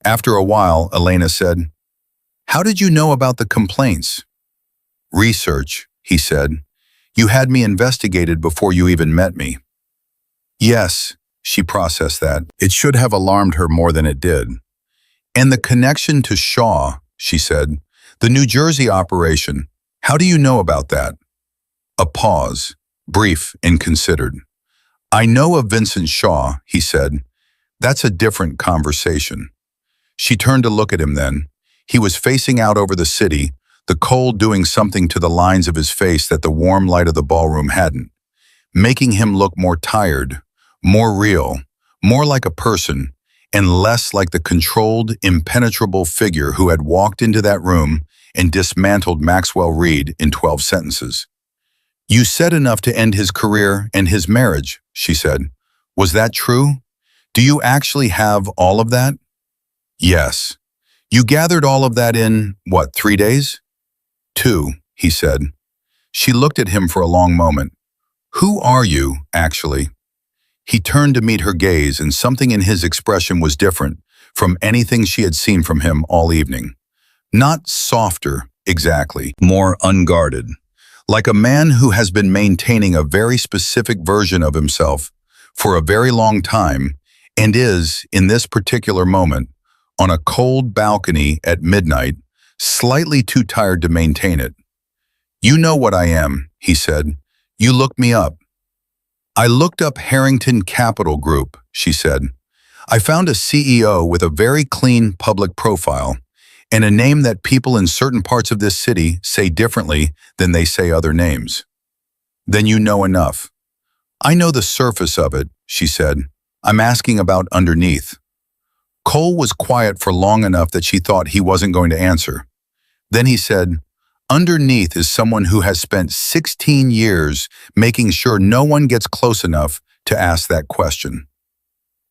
After a while, Elena said, "How did you know about the complaints?" "Research," he said. "You had me investigated before you even met me." Yes, she processed that. It should have alarmed her more than it did. "And the connection to Shaw," she said. "The New Jersey operation. How do you know about that?" A pause, brief and considered. "I know of Vincent Shaw," he said. "That's a different conversation." She turned to look at him then. He was facing out over the city, the cold doing something to the lines of his face that the warm light of the ballroom hadn't, making him look more tired, more real, more like a person, and less like the controlled, impenetrable figure who had walked into that room and dismantled Maxwell Reed in 12 sentences. "You said enough to end his career and his marriage," she said. "Was that true? Do you actually have all of that?" "Yes." "You gathered all of that in, what, 3 days?" "2," he said. She looked at him for a long moment. "Who are you, actually?" He turned to meet her gaze, and something in his expression was different from anything she had seen from him all evening. Not softer, exactly, more unguarded. Like a man who has been maintaining a very specific version of himself for a very long time and is, in this particular moment, on a cold balcony at midnight, slightly too tired to maintain it. "You know what I am," he said. "You looked me up." "I looked up Harrington Capital Group," she said. "I found a CEO with a very clean public profile and a name that people in certain parts of this city say differently than they say other names." "Then you know enough." "I know the surface of it," she said. "I'm asking about underneath." Cole was quiet for long enough that she thought he wasn't going to answer. Then he said, "Underneath is someone who has spent 16 years making sure no one gets close enough to ask that question.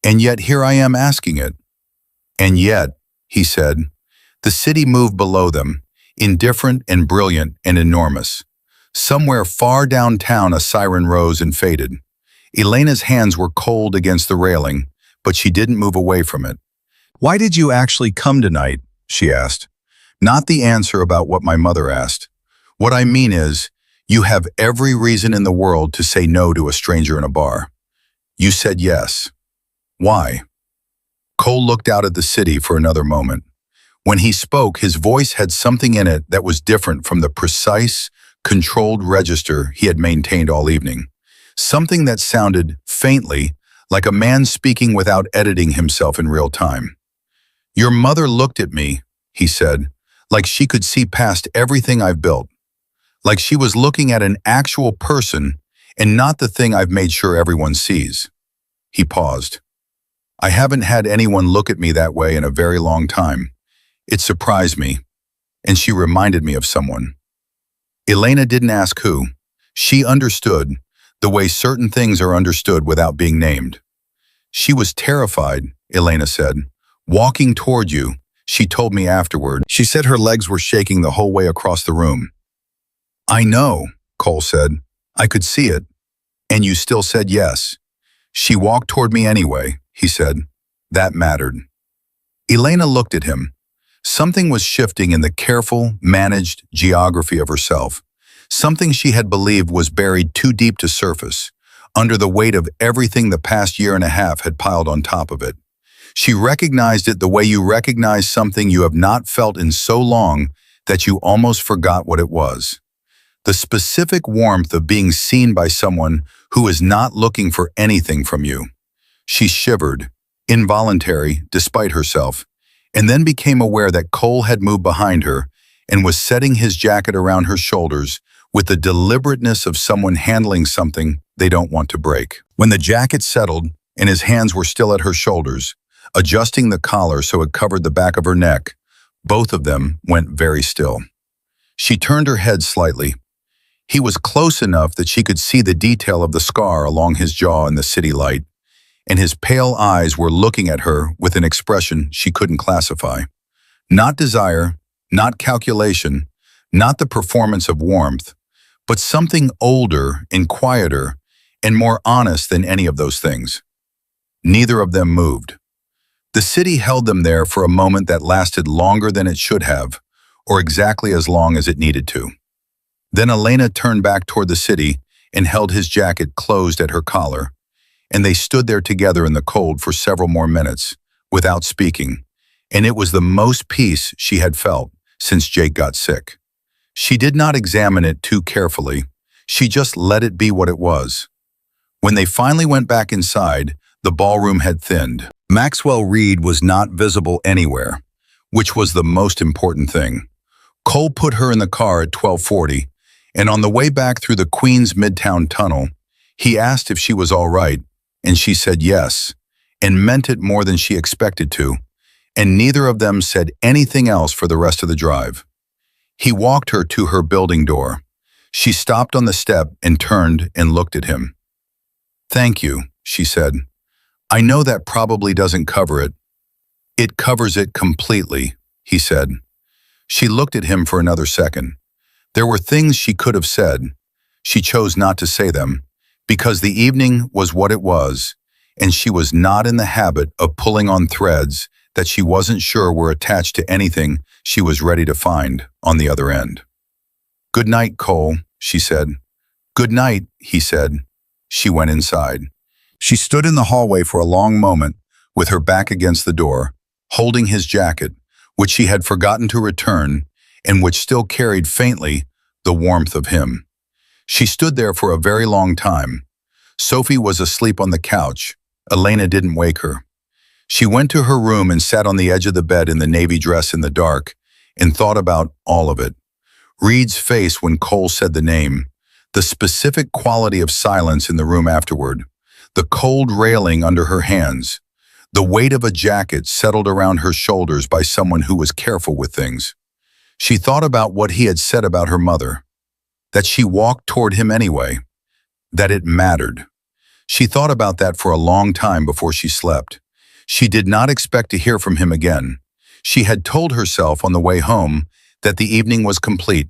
And yet here I am asking it." "And yet," he said, "the city moved below them, indifferent and brilliant and enormous. Somewhere far downtown a siren rose and faded. Elena's hands were cold against the railing, but she didn't move away from it. "Why did you actually come tonight?" she asked. "Not the answer about what my mother asked. What I mean is, you have every reason in the world to say no to a stranger in a bar. You said yes. Why?" Cole looked out at the city for another moment. When he spoke, his voice had something in it that was different from the precise, controlled register he had maintained all evening. Something that sounded, faintly, like a man speaking without editing himself in real time. "Your mother looked at me," he said, "like she could see past everything I've built. Like she was looking at an actual person and not the thing I've made sure everyone sees." He paused. "I haven't had anyone look at me that way in a very long time. It surprised me, and she reminded me of someone." Elena didn't ask who. She understood, the way certain things are understood without being named. "She was terrified," Elena said. "Walking toward you," she told me afterward. She said her legs were shaking the whole way across the room. "I know," Cole said. "I could see it. And you still said yes." "She walked toward me anyway," he said. "That mattered." Elena looked at him. Something was shifting in the careful, managed geography of herself. Something she had believed was buried too deep to surface, under the weight of everything the past year and a half had piled on top of it. She recognized it the way you recognize something you have not felt in so long that you almost forgot what it was. The specific warmth of being seen by someone who is not looking for anything from you. She shivered, involuntary, despite herself, and then became aware that Cole had moved behind her and was setting his jacket around her shoulders with the deliberateness of someone handling something they don't want to break. When the jacket settled and his hands were still at her shoulders, adjusting the collar so it covered the back of her neck, both of them went very still. She turned her head slightly. He was close enough that she could see the detail of the scar along his jaw in the city light, and his pale eyes were looking at her with an expression she couldn't classify. Not desire, not calculation, not the performance of warmth, but something older and quieter and more honest than any of those things. Neither of them moved. The city held them there for a moment that lasted longer than it should have, or exactly as long as it needed to. Then Elena turned back toward the city and held his jacket closed at her collar, and they stood there together in the cold for several more minutes, without speaking, and it was the most peace she had felt since Jake got sick. She did not examine it too carefully, she just let it be what it was. When they finally went back inside, the ballroom had thinned. Maxwell Reed was not visible anywhere, which was the most important thing. Cole put her in the car at 12:40, and on the way back through the Queens Midtown Tunnel, he asked if she was all right, and she said yes, and meant it more than she expected to, and neither of them said anything else for the rest of the drive. He walked her to her building door. She stopped on the step and turned and looked at him. "Thank you," she said. "I know that probably doesn't cover it." "It covers it completely," he said. She looked at him for another second. There were things she could have said. She chose not to say them, because the evening was what it was, and she was not in the habit of pulling on threads that she wasn't sure were attached to anything she was ready to find on the other end. "Good night, Cole," she said. "Good night," he said. She went inside. She stood in the hallway for a long moment, with her back against the door, holding his jacket, which she had forgotten to return, and which still carried faintly the warmth of him. She stood there for a very long time. Sophie was asleep on the couch. Elena didn't wake her. She went to her room and sat on the edge of the bed in the navy dress in the dark, and thought about all of it. Reed's face when Cole said the name, the specific quality of silence in the room afterward, the cold railing under her hands, the weight of a jacket settled around her shoulders by someone who was careful with things. She thought about what he had said about her mother, that she walked toward him anyway, that it mattered. She thought about that for a long time before she slept. She did not expect to hear from him again. She had told herself on the way home that the evening was complete,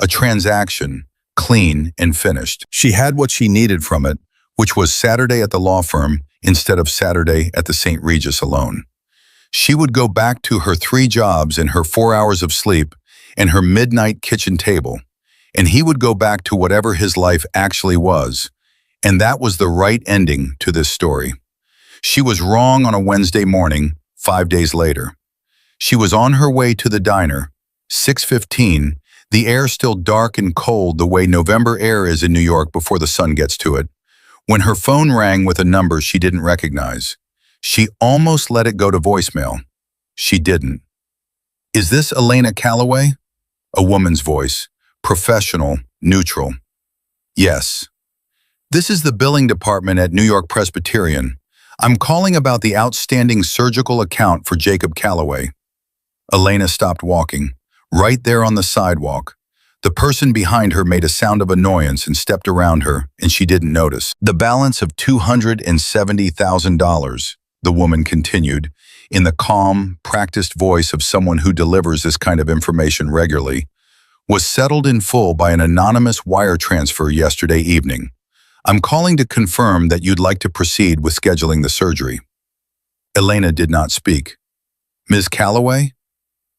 a transaction, clean and finished. She had what she needed from it, which was Saturday at the law firm instead of Saturday at the St. Regis alone. She would go back to her 3 jobs and her 4 hours of sleep and her midnight kitchen table, and he would go back to whatever his life actually was, and that was the right ending to this story. She was wrong on a Wednesday morning, 5 days later. She was on her way to the diner, 6:15, the air still dark and cold the way November air is in New York before the sun gets to it, when her phone rang with a number she didn't recognize. She almost let it go to voicemail. She didn't. "Is this Elena Calloway?" A woman's voice, professional, neutral. "Yes." "This is the billing department at New York Presbyterian. I'm calling about the outstanding surgical account for Jacob Calloway." Elena stopped walking, right there on the sidewalk. The person behind her made a sound of annoyance and stepped around her, and she didn't notice. "The balance of $270,000, the woman continued, in the calm, practiced voice of someone who delivers this kind of information regularly, was settled in full by an anonymous wire transfer yesterday evening. I'm calling to confirm that you'd like to proceed with scheduling the surgery." Elena did not speak. "Ms. Calloway?"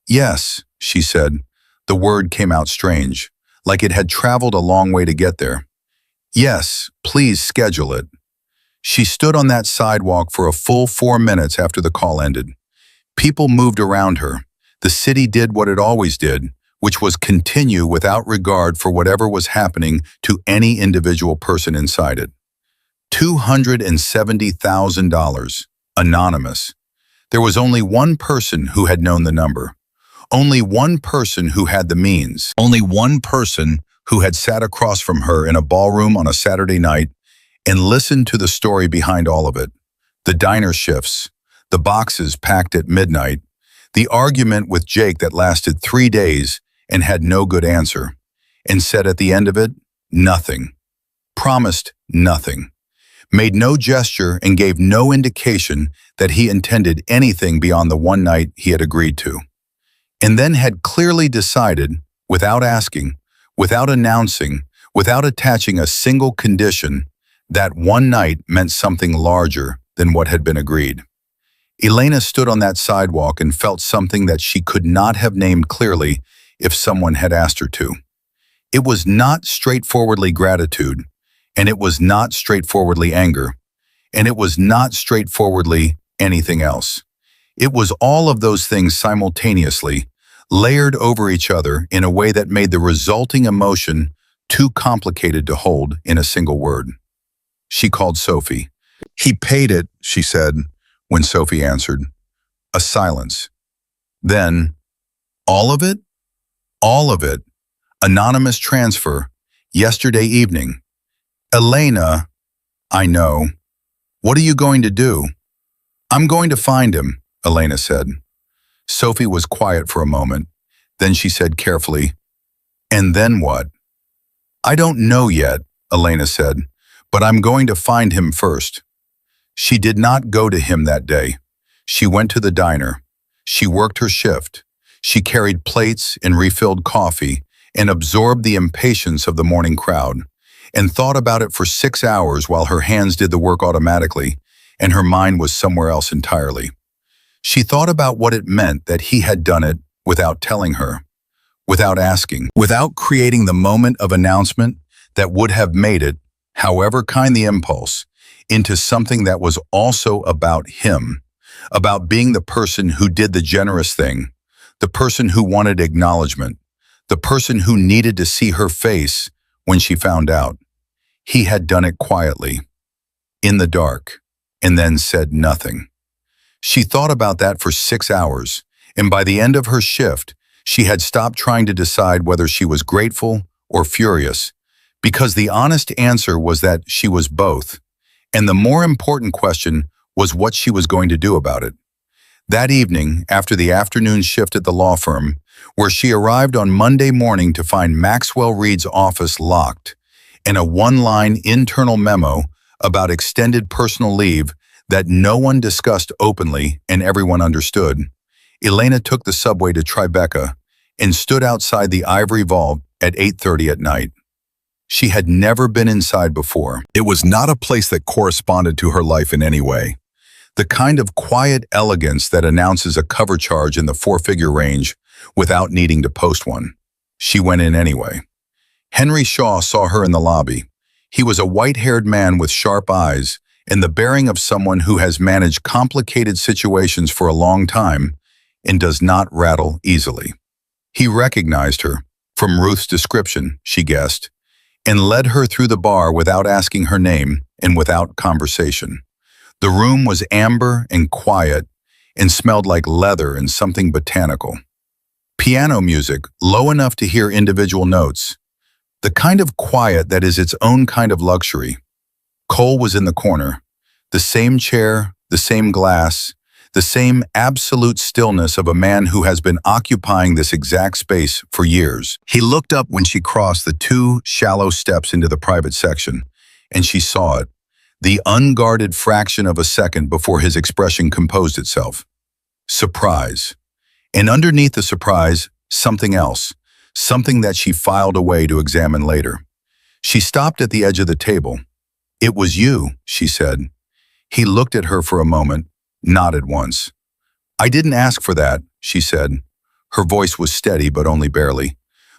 "Yes," she said. The word came out strange, like it had traveled a long way to get there. "Yes, please schedule it." She stood on that sidewalk for a full 4 minutes after the call ended. People moved around her. The city did what it always did, which was continue without regard for whatever was happening to any individual person inside it. $270,000, anonymous. There was only one person who had known the number. Only one person who had the means. Only one person who had sat across from her in a ballroom on a Saturday night and listened to the story behind all of it. The diner shifts, the boxes packed at midnight, the argument with Jake that lasted 3 days and had no good answer, and said at the end of it, nothing. Promised nothing. made no gesture and gave no indication that he intended anything beyond the one night he had agreed to, and then had clearly decided, without asking, without announcing, without attaching a single condition, that one night meant something larger than what had been agreed. Elena stood on that sidewalk and felt something that she could not have named clearly if someone had asked her to. It was not straightforwardly gratitude, and it was not straightforwardly anger, and it was not straightforwardly anything else. It was all of those things simultaneously, layered over each other in a way that made the resulting emotion too complicated to hold in a single word. She called Sophie. "He paid it," she said, when Sophie answered. A silence. Then, "All of it? All of it. Anonymous transfer. Yesterday evening." "Elena." "I know. What are you going to do?" "I'm going to find him," Elena said. Sophie was quiet for a moment. Then she said carefully, "And then what?" "I don't know yet," Elena said, "but I'm going to find him first." She did not go to him that day. She went to the diner. She worked her shift. She carried plates and refilled coffee and absorbed the impatience of the morning crowd, and thought about it for 6 hours while her hands did the work automatically and her mind was somewhere else entirely. She thought about what it meant that he had done it without telling her, without asking, without creating the moment of announcement that would have made it, however kind the impulse, into something that was also about him, about being the person who did the generous thing, the person who wanted acknowledgement, the person who needed to see her face when she found out. He had done it quietly, in the dark, and then said nothing. She thought about that for 6 hours, and by the end of her shift, she had stopped trying to decide whether she was grateful or furious, because the honest answer was that she was both, and the more important question was what she was going to do about it. That evening, after the afternoon shift at the law firm, where she arrived on Monday morning to find Maxwell Reed's office locked, and a one-line internal memo about extended personal leave that no one discussed openly and everyone understood, Elena took the subway to Tribeca and stood outside the Ivory Vault at 8:30 at night. She had never been inside before. It was not a place that corresponded to her life in any way. The kind of quiet elegance that announces a cover charge in the 4-figure range without needing to post one. She went in anyway. Henry Shaw saw her in the lobby. He was a white-haired man with sharp eyes and the bearing of someone who has managed complicated situations for a long time and does not rattle easily. He recognized her, from Ruth's description, she guessed, and led her through the bar without asking her name and without conversation. The room was amber and quiet and smelled like leather and something botanical. Piano music, low enough to hear individual notes. The kind of quiet that is its own kind of luxury. Cole was in the corner. The same chair, the same glass, the same absolute stillness of a man who has been occupying this exact space for years. He looked up when she crossed the 2 shallow steps into the private section, and she saw it, the unguarded fraction of a second before his expression composed itself. Surprise. And underneath the surprise, something else, something that she filed away to examine later. She stopped at the edge of the table. "It was you," she said. He looked at her for a moment, nodded once. "I didn't ask for that," she said. Her voice was steady, but only barely.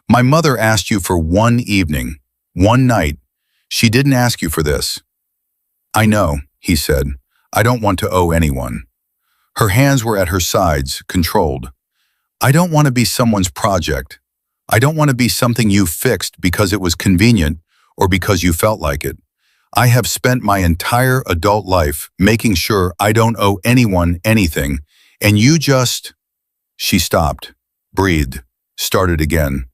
"My mother asked you for one evening, one night. She didn't ask you for this." "I know," he said. "I don't want to owe anyone." Her hands were at her sides, controlled. "I don't want to be someone's project. I don't want to be something you fixed because it was convenient or because you felt like it. I have spent my entire adult life making sure I don't owe anyone anything, and you just..." She stopped, breathed, started again.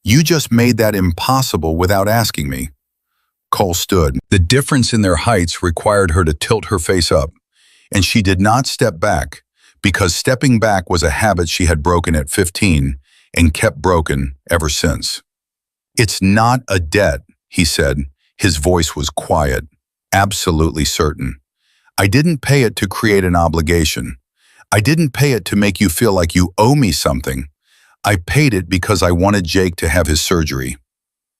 "You just made that impossible without asking me." Cole stood. The difference in their heights required her to tilt her face up, and she did not step back, because stepping back was a habit she had broken at 15 and kept broken ever since. "It's not a debt," he said. His voice was quiet, absolutely certain. I didn't pay it to create an obligation. I didn't pay it to make you feel like you owe me something. I paid it because I wanted Jake to have his surgery.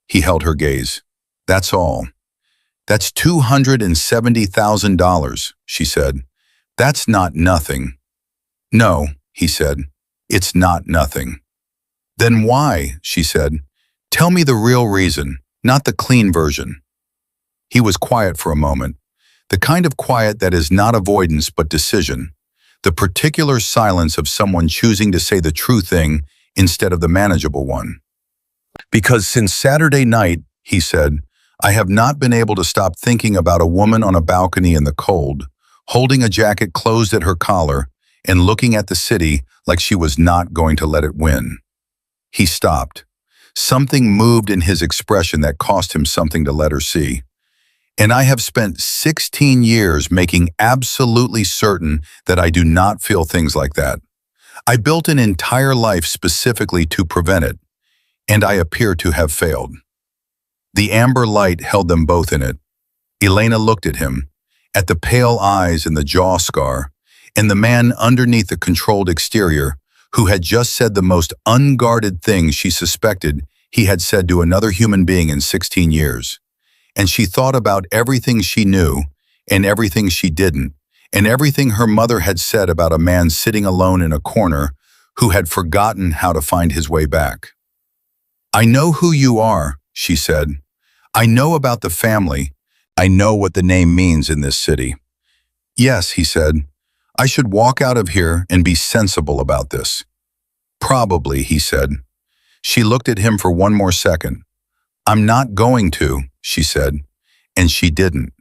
He held her gaze. That's all. That's $270,000, she said. That's not nothing. No, he said. It's not nothing. Then why, she said. Tell me the real reason, not the clean version. He was quiet for a moment, the kind of quiet that is not avoidance but decision, the particular silence of someone choosing to say the true thing instead of the manageable one. Because since Saturday night, he said, I have not been able to stop thinking about a woman on a balcony in the cold, holding a jacket closed at her collar and looking at the city like she was not going to let it win. He stopped. Something moved in his expression that cost him something to let her see. And I have spent 16 years making absolutely certain that I do not feel things like that. I built an entire life specifically to prevent it, and I appear to have failed. The amber light held them both in it. Elena looked at him, at the pale eyes and the jaw scar, and the man underneath the controlled exterior who had just said the most unguarded thing she suspected he had said to another human being in 16 years. And she thought about everything she knew and everything she didn't, and everything her mother had said about a man sitting alone in a corner who had forgotten how to find his way back. I know who you are, she said. I know about the family. I know what the name means in this city. Yes, he said. I should walk out of here and be sensible about this. Probably, he said. She looked at him for one more second. I'm not going to, she said, and she didn't.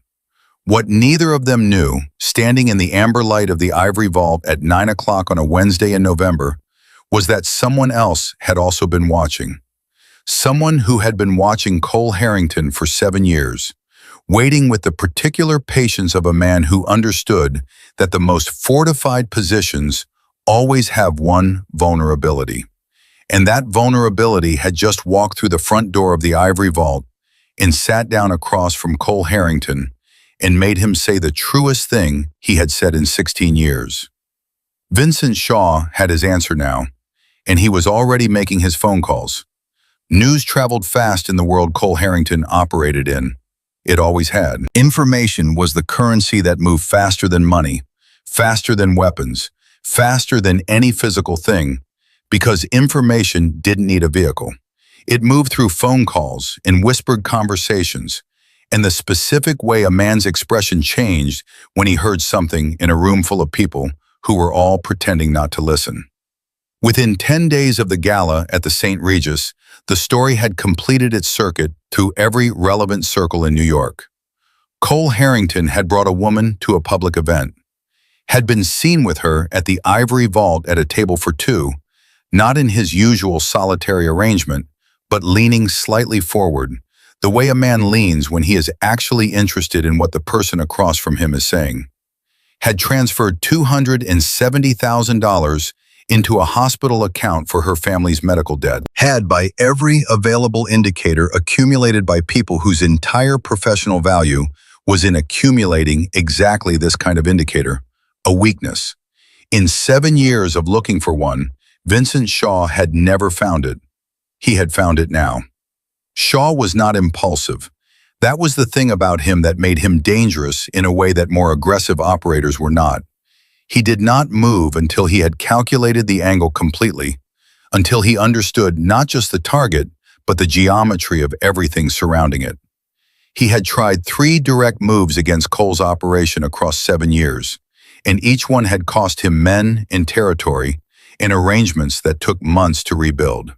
What neither of them knew, standing in the amber light of the ivory vault at 9 o'clock on a Wednesday in November, was that someone else had also been watching. Someone who had been watching Cole Harrington for 7 years, waiting with the particular patience of a man who understood that the most fortified positions always have one vulnerability. And that vulnerability had just walked through the front door of the ivory vault and sat down across from Cole Harrington and made him say the truest thing he had said in 16 years. Vincent Shaw had his answer now, and he was already making his phone calls. News traveled fast in the world Cole Harrington operated in. It always had. Information was the currency that moved faster than money, faster than weapons, faster than any physical thing, because information didn't need a vehicle. It moved through phone calls and whispered conversations, and the specific way a man's expression changed when he heard something in a room full of people who were all pretending not to listen. Within 10 days of the gala at the St. Regis, the story had completed its circuit through every relevant circle in New York. Cole Harrington had brought a woman to a public event, had been seen with her at the Ivory Vault at a table for two, not in his usual solitary arrangement, but leaning slightly forward, the way a man leans when he is actually interested in what the person across from him is saying. Had transferred $270,000 into a hospital account for her family's medical debt. Had, by every available indicator accumulated by people whose entire professional value was in accumulating exactly this kind of indicator, a weakness. In 7 years of looking for one, Vincent Shaw had never found it. He had found it now. Shaw was not impulsive. That was the thing about him that made him dangerous in a way that more aggressive operators were not. He did not move until he had calculated the angle completely, until he understood not just the target, but the geometry of everything surrounding it. He had tried 3 direct moves against Cole's operation across 7 years, and each one had cost him men and territory and arrangements that took months to rebuild.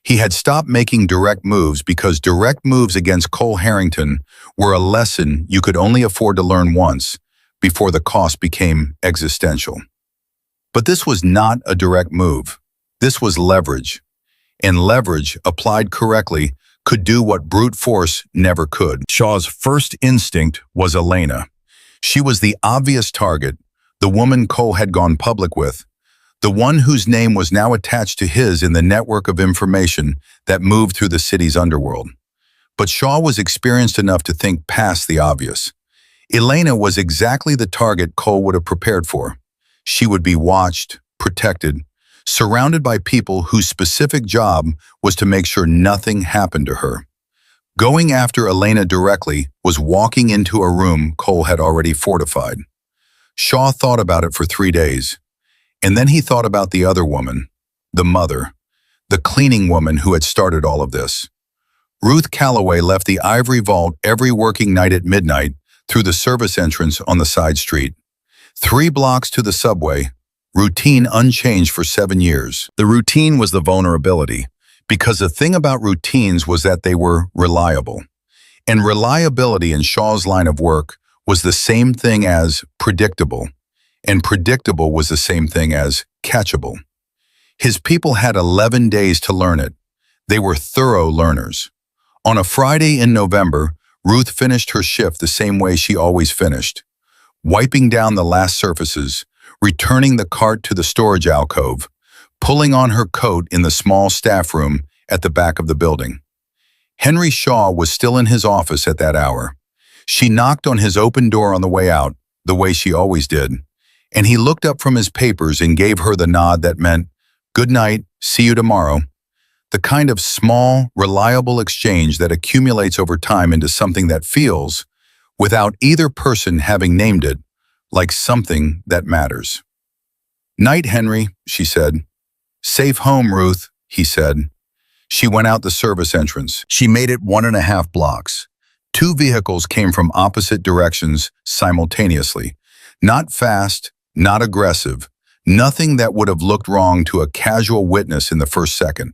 He had stopped making direct moves because direct moves against Cole Harrington were a lesson you could only afford to learn once before the cost became existential. But this was not a direct move. This was leverage. And leverage, applied correctly, could do what brute force never could. Shaw's first instinct was Elena. She was the obvious target, the woman Cole had gone public with, the one whose name was now attached to his in the network of information that moved through the city's underworld. But Shaw was experienced enough to think past the obvious. Elena was exactly the target Cole would have prepared for. She would be watched, protected, surrounded by people whose specific job was to make sure nothing happened to her. Going after Elena directly was walking into a room Cole had already fortified. Shaw thought about it for 3 days, and then he thought about the other woman, the mother, the cleaning woman who had started all of this. Ruth Calloway left the Ivory Vault every working night at midnight through the service entrance on the side street. 3 blocks to the subway, routine unchanged for 7 years. The routine was the vulnerability, because the thing about routines was that they were reliable. And reliability in Shaw's line of work was the same thing as predictable, and predictable was the same thing as catchable. His people had 11 days to learn it. They were thorough learners. On a Friday in November, Ruth finished her shift the same way she always finished, wiping down the last surfaces, returning the cart to the storage alcove, pulling on her coat in the small staff room at the back of the building. Henry Shaw was still in his office at that hour. She knocked on his open door on the way out, the way she always did, and he looked up from his papers and gave her the nod that meant, "Good night, see you tomorrow." The kind of small, reliable exchange that accumulates over time into something that feels, without either person having named it, like something that matters. "Night, Henry," she said. "Safe home, Ruth," he said. She went out the service entrance. She made it 1.5 blocks. 2 vehicles came from opposite directions simultaneously. Not fast, not aggressive, nothing that would have looked wrong to a casual witness in the first second.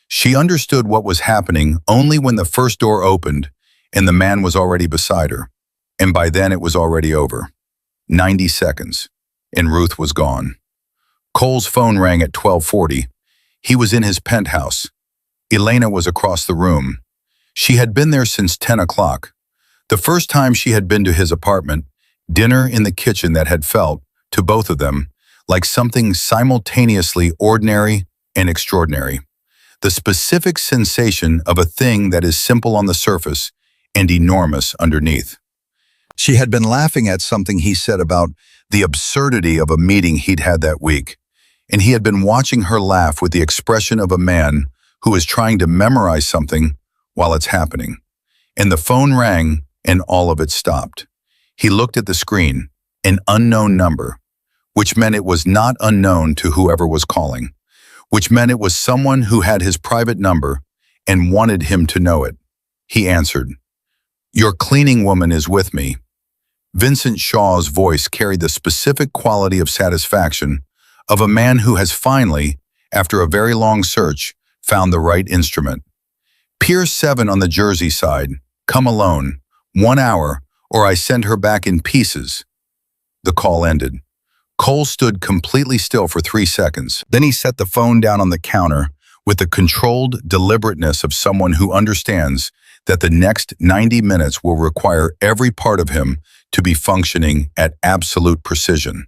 She understood what was happening only when the first door opened and the man was already beside her. And by then it was already over. 90 seconds, and Ruth was gone. Cole's phone rang at 12:40. He was in his penthouse. Elena was across the room. She had been there since 10 o'clock. The first time she had been to his apartment, dinner in the kitchen that had felt, to both of them, like something simultaneously ordinary and extraordinary. The specific sensation of a thing that is simple on the surface and enormous underneath. She had been laughing at something he said about the absurdity of a meeting he'd had that week, and he had been watching her laugh with the expression of a man who is trying to memorize something while it's happening. And the phone rang, and all of it stopped. He looked at the screen, an unknown number, which meant it was not unknown to whoever was calling, which meant it was someone who had his private number and wanted him to know it. He answered, "Your cleaning woman is with me." Vincent Shaw's voice carried the specific quality of satisfaction of a man who has finally, after a very long search, found the right instrument. "Pier 7 on the Jersey side. Come alone. 1 hour, or I send her back in pieces." The call ended. Cole stood completely still for 3 seconds. Then he set the phone down on the counter with the controlled deliberateness of someone who understands that the next 90 minutes will require every part of him to be functioning at absolute precision.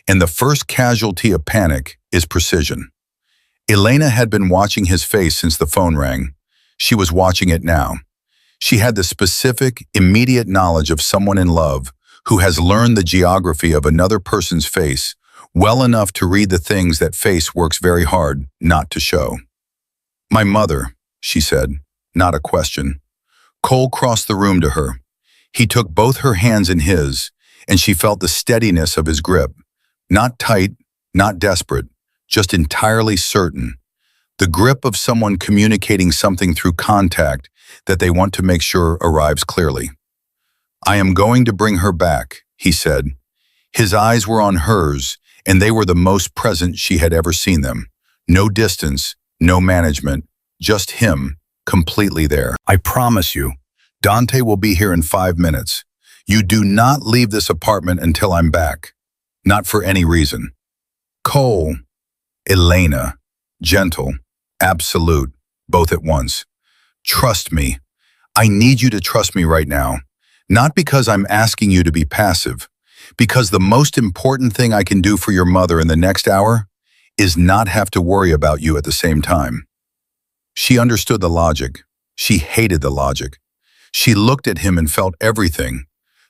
And the first casualty of panic is precision. Elena had been watching his face since the phone rang. She was watching it now. She had the specific, immediate knowledge of someone in love who has learned the geography of another person's face well enough to read the things that face works very hard not to show. "My mother," she said, not a question. Cole crossed the room to her. He took both her hands in his, and she felt the steadiness of his grip. Not tight, not desperate, just entirely certain. The grip of someone communicating something through contact that they want to make sure arrives clearly. "I am going to bring her back," he said. His eyes were on hers, and they were the most present she had ever seen them. No distance, no management, just him, completely there. "I promise you, Dante will be here in 5 minutes. You do not leave this apartment until I'm back. Not for any reason." Cole, Elena, gentle, absolute, both at once. "Trust me. I need you to trust me right now. Not because I'm asking you to be passive, because the most important thing I can do for your mother in the next hour is not have to worry about you at the same time." She understood the logic. She hated the logic. She looked at him and felt everything.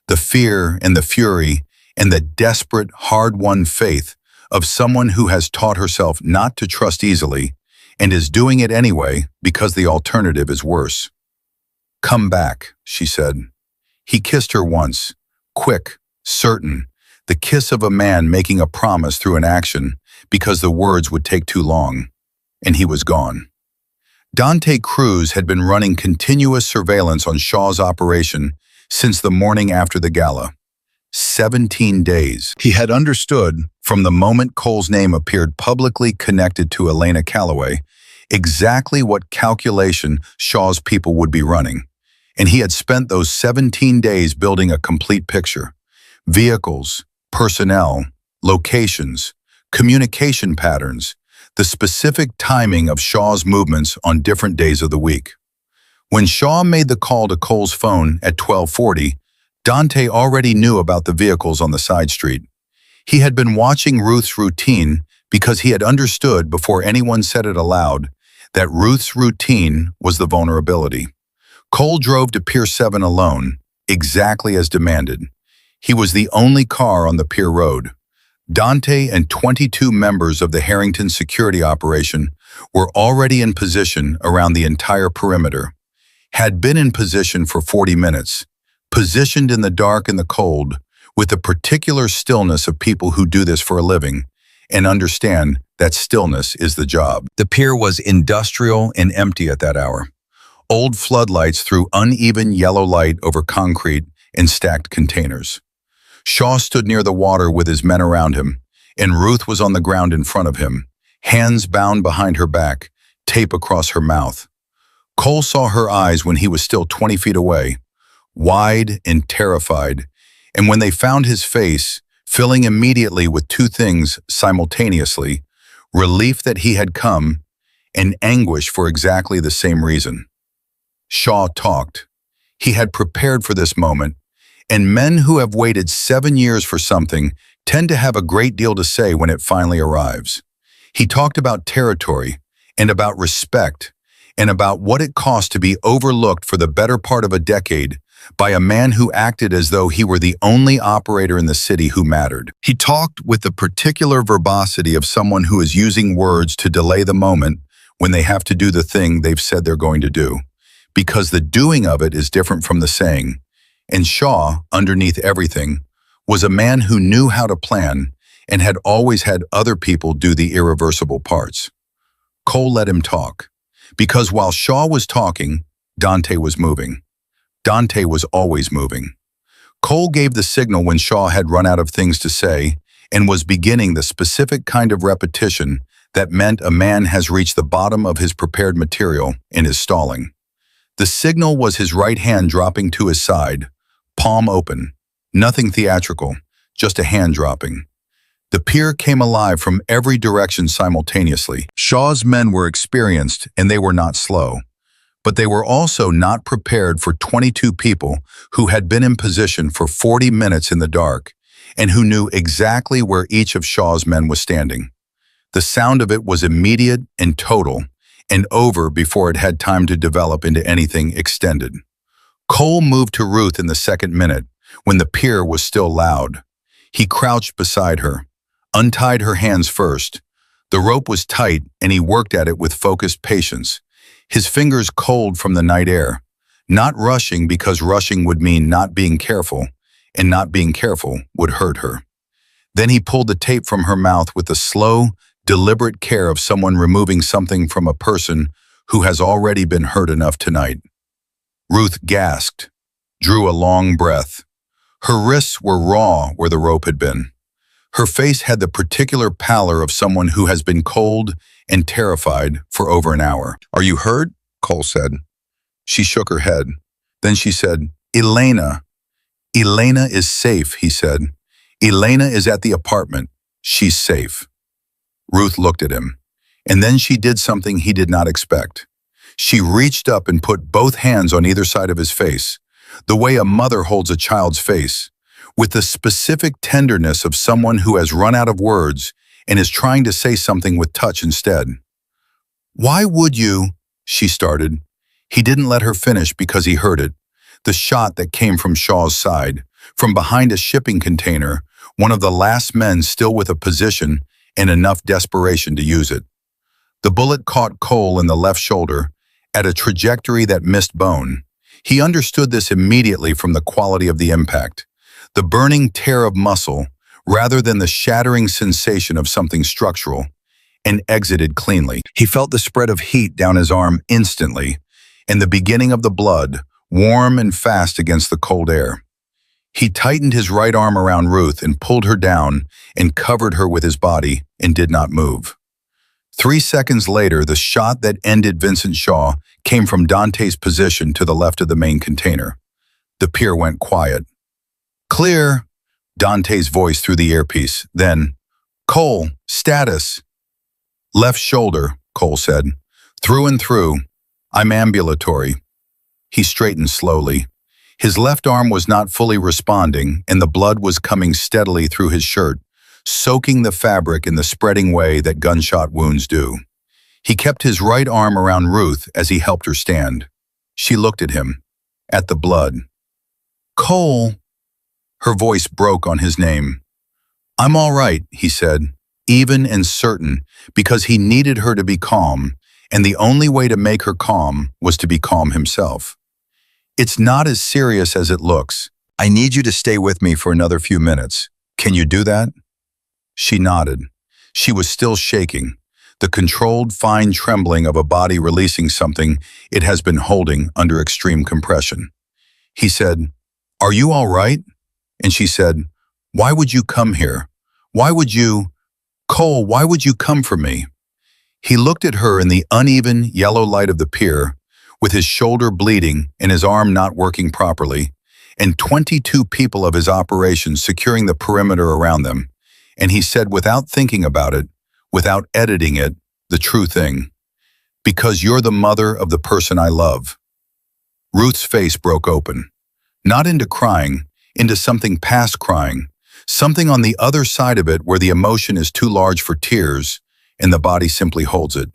The fear and the fury and the desperate, hard-won faith of someone who has taught herself not to trust easily and is doing it anyway because the alternative is worse. "Come back," she said. He kissed her once, quick, certain, the kiss of a man making a promise through an action because the words would take too long, and he was gone. Dante Cruz had been running continuous surveillance on Shaw's operation since the morning after the gala. 17 days. He had understood, from the moment Cole's name appeared publicly connected to Elena Calloway, exactly what calculation Shaw's people would be running. And he had spent those 17 days building a complete picture. Vehicles, personnel, locations, communication patterns, the specific timing of Shaw's movements on different days of the week. When Shaw made the call to Cole's phone at 12:40, Dante already knew about the vehicles on the side street. He had been watching Ruth's routine because he had understood before anyone said it aloud that Ruth's routine was the vulnerability. Cole drove to Pier 7 alone, exactly as demanded. He was the only car on the pier road. Dante and 22 members of the Harrington security operation were already in position around the entire perimeter, had been in position for 40 minutes, positioned in the dark and the cold, with the particular stillness of people who do this for a living, and understand that stillness is the job. The pier was industrial and empty at that hour. Old floodlights threw uneven yellow light over concrete and stacked containers. Shaw stood near the water with his men around him, and Ruth was on the ground in front of him, hands bound behind her back, tape across her mouth. Cole saw her eyes when he was still 20 feet away, wide and terrified, and when they found his face, filling immediately with two things simultaneously, relief that he had come, and anguish for exactly the same reason. Shaw talked. He had prepared for this moment, and men who have waited 7 years for something tend to have a great deal to say when it finally arrives. He talked about territory, and about respect, and about what it cost to be overlooked for the better part of a decade by a man who acted as though he were the only operator in the city who mattered. He talked with the particular verbosity of someone who is using words to delay the moment when they have to do the thing they've said they're going to do, because the doing of it is different from the saying. And Shaw, underneath everything, was a man who knew how to plan and had always had other people do the irreversible parts. Cole let him talk, because while Shaw was talking, Dante was moving. Dante was always moving. Cole gave the signal when Shaw had run out of things to say and was beginning the specific kind of repetition that meant a man has reached the bottom of his prepared material and is stalling. The signal was his right hand dropping to his side, palm open, nothing theatrical, just a hand dropping. The pier came alive from every direction simultaneously. Shaw's men were experienced and they were not slow, but they were also not prepared for 22 people who had been in position for 40 minutes in the dark and who knew exactly where each of Shaw's men was standing. The sound of it was immediate and total, and over before it had time to develop into anything extended. Cole moved to Ruth in the second minute, when the pier was still loud. He crouched beside her, untied her hands first. The rope was tight, and he worked at it with focused patience, his fingers cold from the night air, not rushing because rushing would mean not being careful, and not being careful would hurt her. Then he pulled the tape from her mouth with the slow, deliberate care of someone removing something from a person who has already been hurt enough tonight. Ruth gasped, drew a long breath. Her wrists were raw where the rope had been. Her face had the particular pallor of someone who has been cold and terrified for over an hour. "Are you hurt?" Cole said. She shook her head. Then she said, "Elena. Elena is safe," he said. "Elena is at the apartment. She's safe." Ruth looked at him, and then she did something he did not expect. She reached up and put both hands on either side of his face, the way a mother holds a child's face, with the specific tenderness of someone who has run out of words and is trying to say something with touch instead. "Why would you?" she started. He didn't let her finish because he heard it, the shot that came from Shaw's side, From behind a shipping container, one of the last men still with a position and enough desperation to use it. The bullet caught Cole in the left shoulder at a trajectory that missed bone. He understood this immediately from the quality of the impact, the burning tear of muscle rather than the shattering sensation of something structural, and exited cleanly. He felt the spread of heat down his arm instantly, and the beginning of the blood, warm and fast against the cold air. He tightened his right arm around Ruth and pulled her down and covered her with his body and did not move. 3 seconds later, the shot that ended Vincent Shaw came from Dante's position to the left of the main container. The pier went quiet. "Clear," Dante's voice through the earpiece. Then, "Cole, status." "Left shoulder," Cole said. "Through and through. I'm ambulatory." He straightened slowly. His left arm was not fully responding, and the blood was coming steadily through his shirt, soaking the fabric in the spreading way that gunshot wounds do. He kept his right arm around Ruth as he helped her stand. She looked at him, at the blood. "Cole." Her voice broke on his name. "I'm all right," he said, even and certain, because he needed her to be calm, and the only way to make her calm was to be calm himself. "It's not as serious as it looks. I need you to stay with me for another few minutes. Can you do that?" She nodded. She was still shaking, the controlled, fine trembling of a body releasing something it has been holding under extreme compression. He said, "Are you all right?" And she said, "Why would you come here? Why would you? Cole, why would you come for me?" He looked at her in the uneven yellow light of the pier, with his shoulder bleeding and his arm not working properly, and 22 people of his operation securing the perimeter around them. And he said, without thinking about it, without editing it, the true thing. "Because you're the mother of the person I love." Ruth's face broke open, not into crying, into something past crying, something on the other side of it where the emotion is too large for tears and the body simply holds it.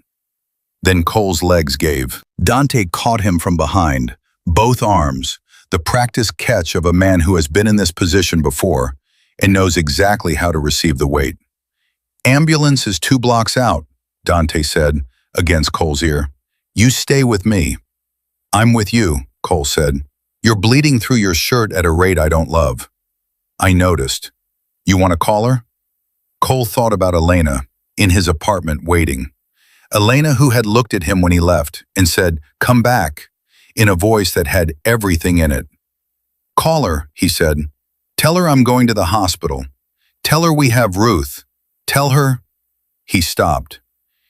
Then Cole's legs gave. Dante caught him from behind, both arms, the practiced catch of a man who has been in this position before and knows exactly how to receive the weight. "Ambulance is 2 blocks out," Dante said, against Cole's ear. "You stay with me." "I'm with you," Cole said. "You're bleeding through your shirt at a rate I don't love." "I noticed. You want to call her?" Cole thought about Elena, in his apartment waiting. Elena, who had looked at him when he left and said, "Come back," in a voice that had everything in it. "Call her," he said. "Tell her I'm going to the hospital. Tell her we have Ruth. Tell her—" He stopped.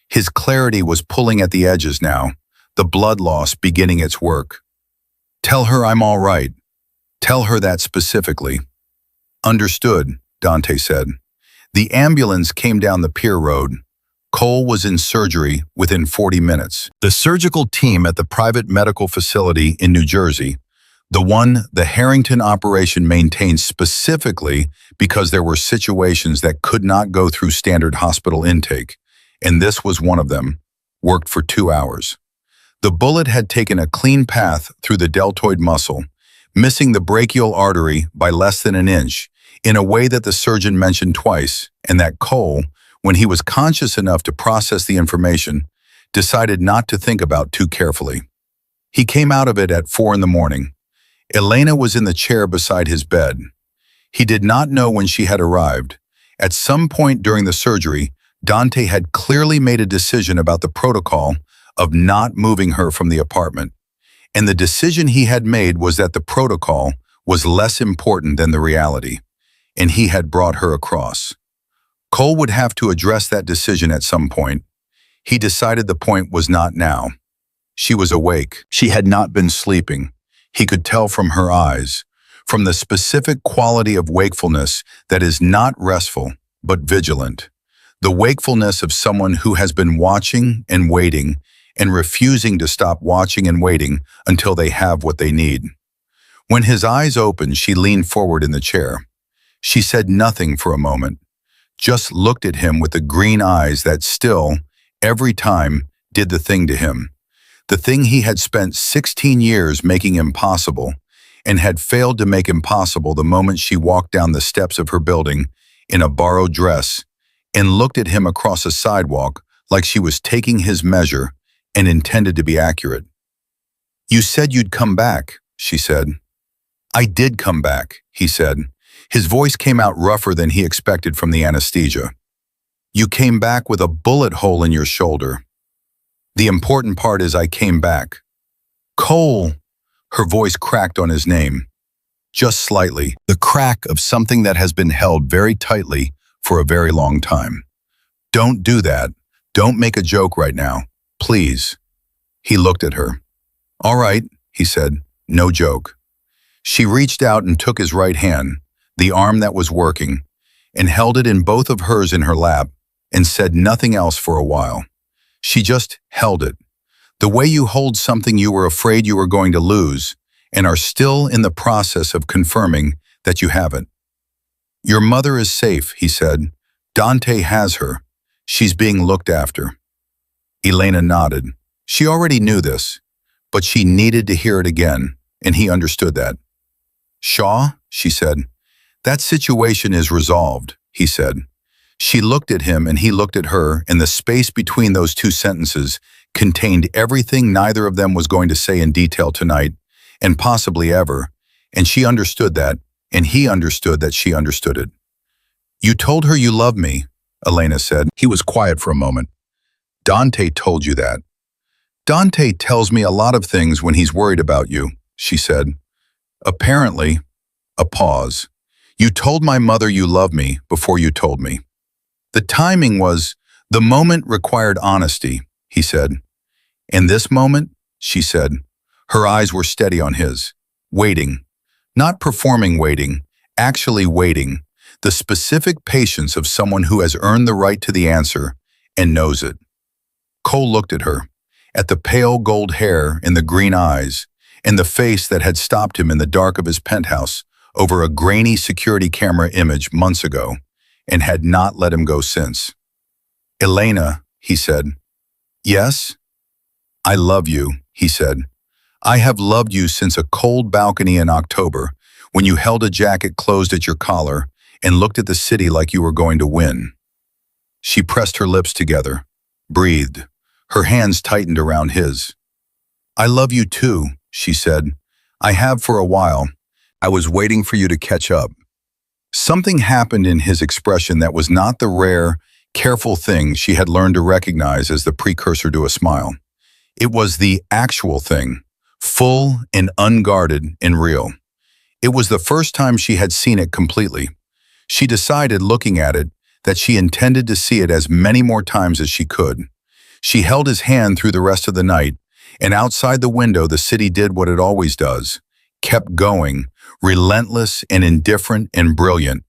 His clarity was pulling at the edges now, the blood loss beginning its work. "Tell her I'm all right. Tell her that specifically." "Understood," Dante said. The ambulance came down the pier road. Cole was in surgery within 40 minutes. The surgical team at the private medical facility in New Jersey, the one the Harrington operation maintained specifically because there were situations that could not go through standard hospital intake, and this was one of them, worked for 2 hours. The bullet had taken a clean path through the deltoid muscle, missing the brachial artery by less than an inch, in a way that the surgeon mentioned twice, and that Cole, when he was conscious enough to process the information, decided not to think about too carefully. He came out of it at 4 in the morning. Elena was in the chair beside his bed. He did not know when she had arrived. At some point during the surgery, Dante had clearly made a decision about the protocol of not moving her from the apartment. And the decision he had made was that the protocol was less important than the reality, and he had brought her across. Cole would have to address that decision at some point. He decided the point was not now. She was awake. She had not been sleeping. He could tell from her eyes, from the specific quality of wakefulness that is not restful, but vigilant. The wakefulness of someone who has been watching and waiting and refusing to stop watching and waiting until they have what they need. When his eyes opened, she leaned forward in the chair. She said nothing for a moment, just looked at him with the green eyes that still, every time, did the thing to him. The thing he had spent 16 years making impossible, and had failed to make impossible the moment she walked down the steps of her building in a borrowed dress and looked at him across a sidewalk like she was taking his measure and intended to be accurate. "You said you'd come back," she said. "I did come back," he said. His voice came out rougher than he expected from the anesthesia. "You came back with a bullet hole in your shoulder. The important part is I came back." "Cole!" Her voice cracked on his name. Just slightly, the crack of something that has been held very tightly for a very long time. "Don't do that. Don't make a joke right now. Please." He looked at her. "All right," he said. "No joke." She reached out and took his right hand, the arm that was working, and held it in both of hers in her lap and said nothing else for a while. She just held it. The way you hold something you were afraid you were going to lose and are still in the process of confirming that you haven't. "Your mother is safe," he said. "Dante has her. She's being looked after." Elena nodded. She already knew this, but she needed to hear it again, and he understood that. "Shaw," she said. "That situation is resolved," he said. She looked at him and he looked at her, and the space between those two sentences contained everything neither of them was going to say in detail tonight, and possibly ever, and she understood that, and he understood that she understood it. "You told her you loved me," Elena said. He was quiet for a moment. "Dante told you that." "Dante tells me a lot of things when he's worried about you," she said. "Apparently," a pause. "You told my mother you love me before you told me." The timing was, the moment required honesty, he said. "And this moment," she said. Her eyes were steady on his. "Waiting. Not performing waiting, actually waiting. The specific patience of someone who has earned the right to the answer and knows it." Cole looked at her, at the pale gold hair and the green eyes, and the face that had stopped him in the dark of his penthouse over a grainy security camera image months ago, and had not let him go since. "Elena," he said. "Yes?" "I love you," he said. "I have loved you since a cold balcony in October, when you held a jacket closed at your collar and looked at the city like you were going to win." She pressed her lips together, breathed. Her hands tightened around his. "I love you too," she said. "I have for a while. I was waiting for you to catch up." Something happened in his expression that was not the rare, careful thing she had learned to recognize as the precursor to a smile. It was the actual thing, full and unguarded and real. It was the first time she had seen it completely. She decided, looking at it, that she intended to see it as many more times as she could. She held his hand through the rest of the night, and outside the window the city did what it always does, kept going, relentless and indifferent and brilliant.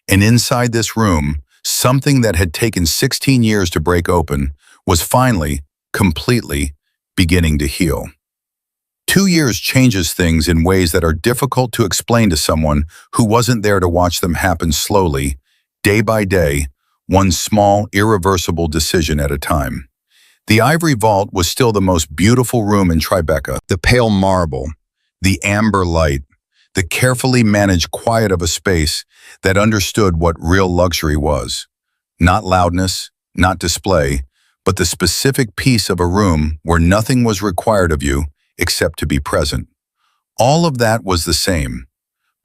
And inside this room, something that had taken 16 years to break open was finally, completely, beginning to heal. 2 years changes things in ways that are difficult to explain to someone who wasn't there to watch them happen slowly, day by day, one small, irreversible decision at a time. The ivory vault was still the most beautiful room in Tribeca. The pale marble, the amber light, the carefully managed quiet of a space that understood what real luxury was. Not loudness, not display, but the specific piece of a room where nothing was required of you except to be present. All of that was the same.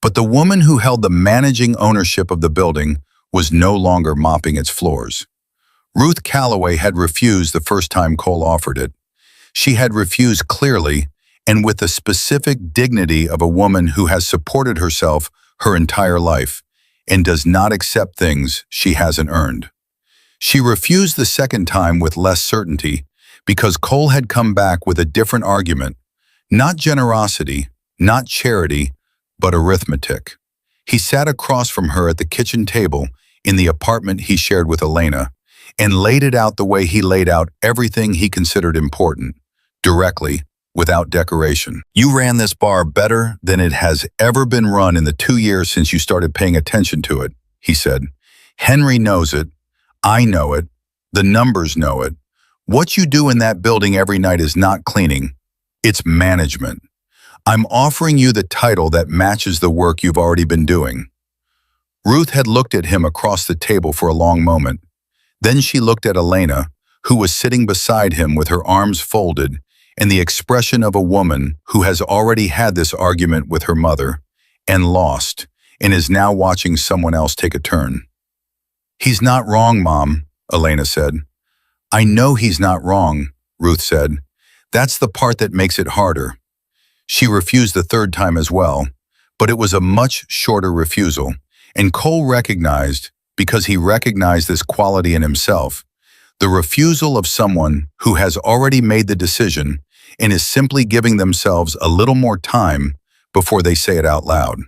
But the woman who held the managing ownership of the building was no longer mopping its floors. Ruth Calloway had refused the first time Cole offered it. She had refused clearly and with the specific dignity of a woman who has supported herself her entire life and does not accept things she hasn't earned. She refused the second time with less certainty because Cole had come back with a different argument, not generosity, not charity, but arithmetic. He sat across from her at the kitchen table in the apartment he shared with Elena and laid it out the way he laid out everything he considered important, directly, without decoration. "You ran this bar better than it has ever been run in the 2 years since you started paying attention to it," he said. "Henry knows it. I know it. The numbers know it. What you do in that building every night is not cleaning. It's management. I'm offering you the title that matches the work you've already been doing." Ruth had looked at him across the table for a long moment. Then she looked at Elena, who was sitting beside him with her arms folded and the expression of a woman who has already had this argument with her mother and lost and is now watching someone else take a turn. "He's not wrong, Mom," Elena said. "I know he's not wrong," Ruth said. "That's the part that makes it harder." She refused the third time as well, but it was a much shorter refusal, and Cole recognized, because he recognized this quality in himself, the refusal of someone who has already made the decision and is simply giving themselves a little more time before they say it out loud.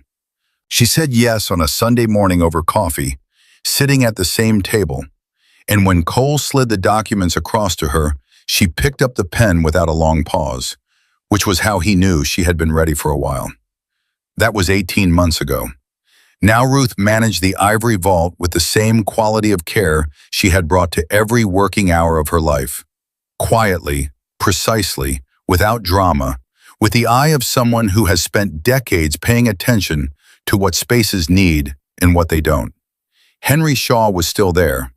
She said yes on a Sunday morning over coffee, sitting at the same table, and when Cole slid the documents across to her, she picked up the pen without a long pause, which was how he knew she had been ready for a while. That was 18 months ago. Now Ruth managed the ivory vault with the same quality of care she had brought to every working hour of her life. Quietly, precisely, without drama, with the eye of someone who has spent decades paying attention to what spaces need and what they don't. Henry Shaw was still there,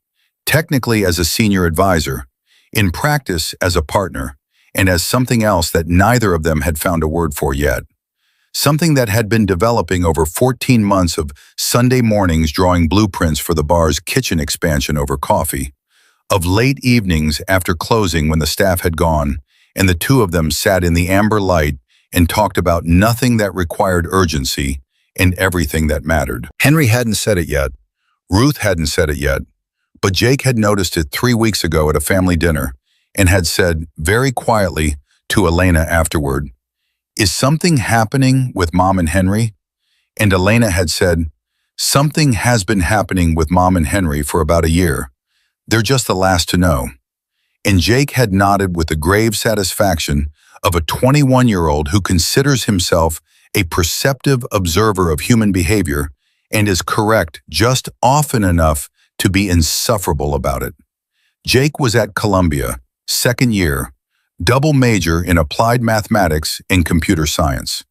technically as a senior advisor, in practice as a partner, and as something else that neither of them had found a word for yet. Something that had been developing over 14 months of Sunday mornings drawing blueprints for the bar's kitchen expansion over coffee, of late evenings after closing when the staff had gone, and the two of them sat in the amber light and talked about nothing that required urgency and everything that mattered. Henry hadn't said it yet. Ruth hadn't said it yet. But Jake had noticed it 3 weeks ago at a family dinner and had said very quietly to Elena afterward, "Is something happening with Mom and Henry?" And Elena had said, "Something has been happening with Mom and Henry for about a year. They're just the last to know." And Jake had nodded with the grave satisfaction of a 21-year-old who considers himself a perceptive observer of human behavior and is correct just often enough to be insufferable about it. Jake was at Columbia, second year, double major in applied mathematics and computer science.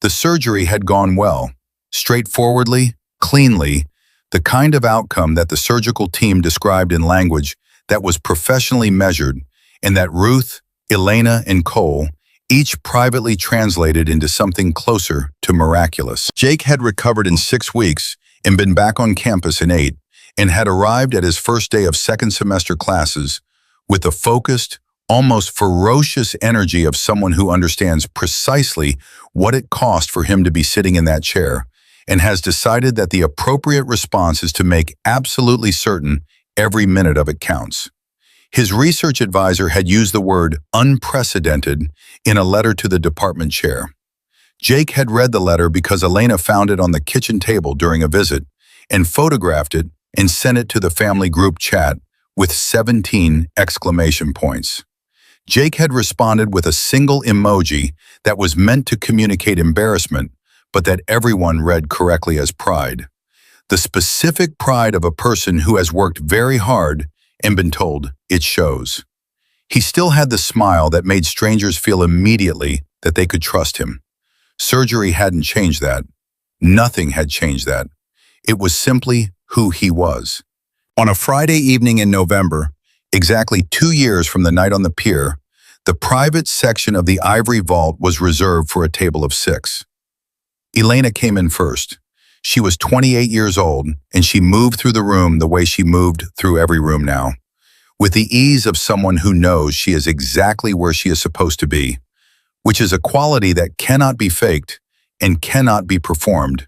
The surgery had gone well, straightforwardly, cleanly, the kind of outcome that the surgical team described in language that was professionally measured and that Ruth, Elena, and Cole each privately translated into something closer to miraculous. Jake had recovered in 6 weeks and been back on campus in 8, and had arrived at his first day of second semester classes with the focused, almost ferocious energy of someone who understands precisely what it cost for him to be sitting in that chair, and has decided that the appropriate response is to make absolutely certain every minute of it counts. His research advisor had used the word unprecedented in a letter to the department chair. Jake had read the letter because Elena found it on the kitchen table during a visit and photographed it and sent it to the family group chat with 17 exclamation points. Jake had responded with a single emoji that was meant to communicate embarrassment, but that everyone read correctly as pride. The specific pride of a person who has worked very hard and been told it shows. He still had the smile that made strangers feel immediately that they could trust him. Surgery hadn't changed that. Nothing had changed that. It was simply who he was. On a Friday evening in November, exactly 2 years from the night on the pier, the private section of the ivory vault was reserved for a table of 6. Elena came in first. She was 28 years old, and she moved through the room the way she moved through every room now, with the ease of someone who knows she is exactly where she is supposed to be, which is a quality that cannot be faked and cannot be performed,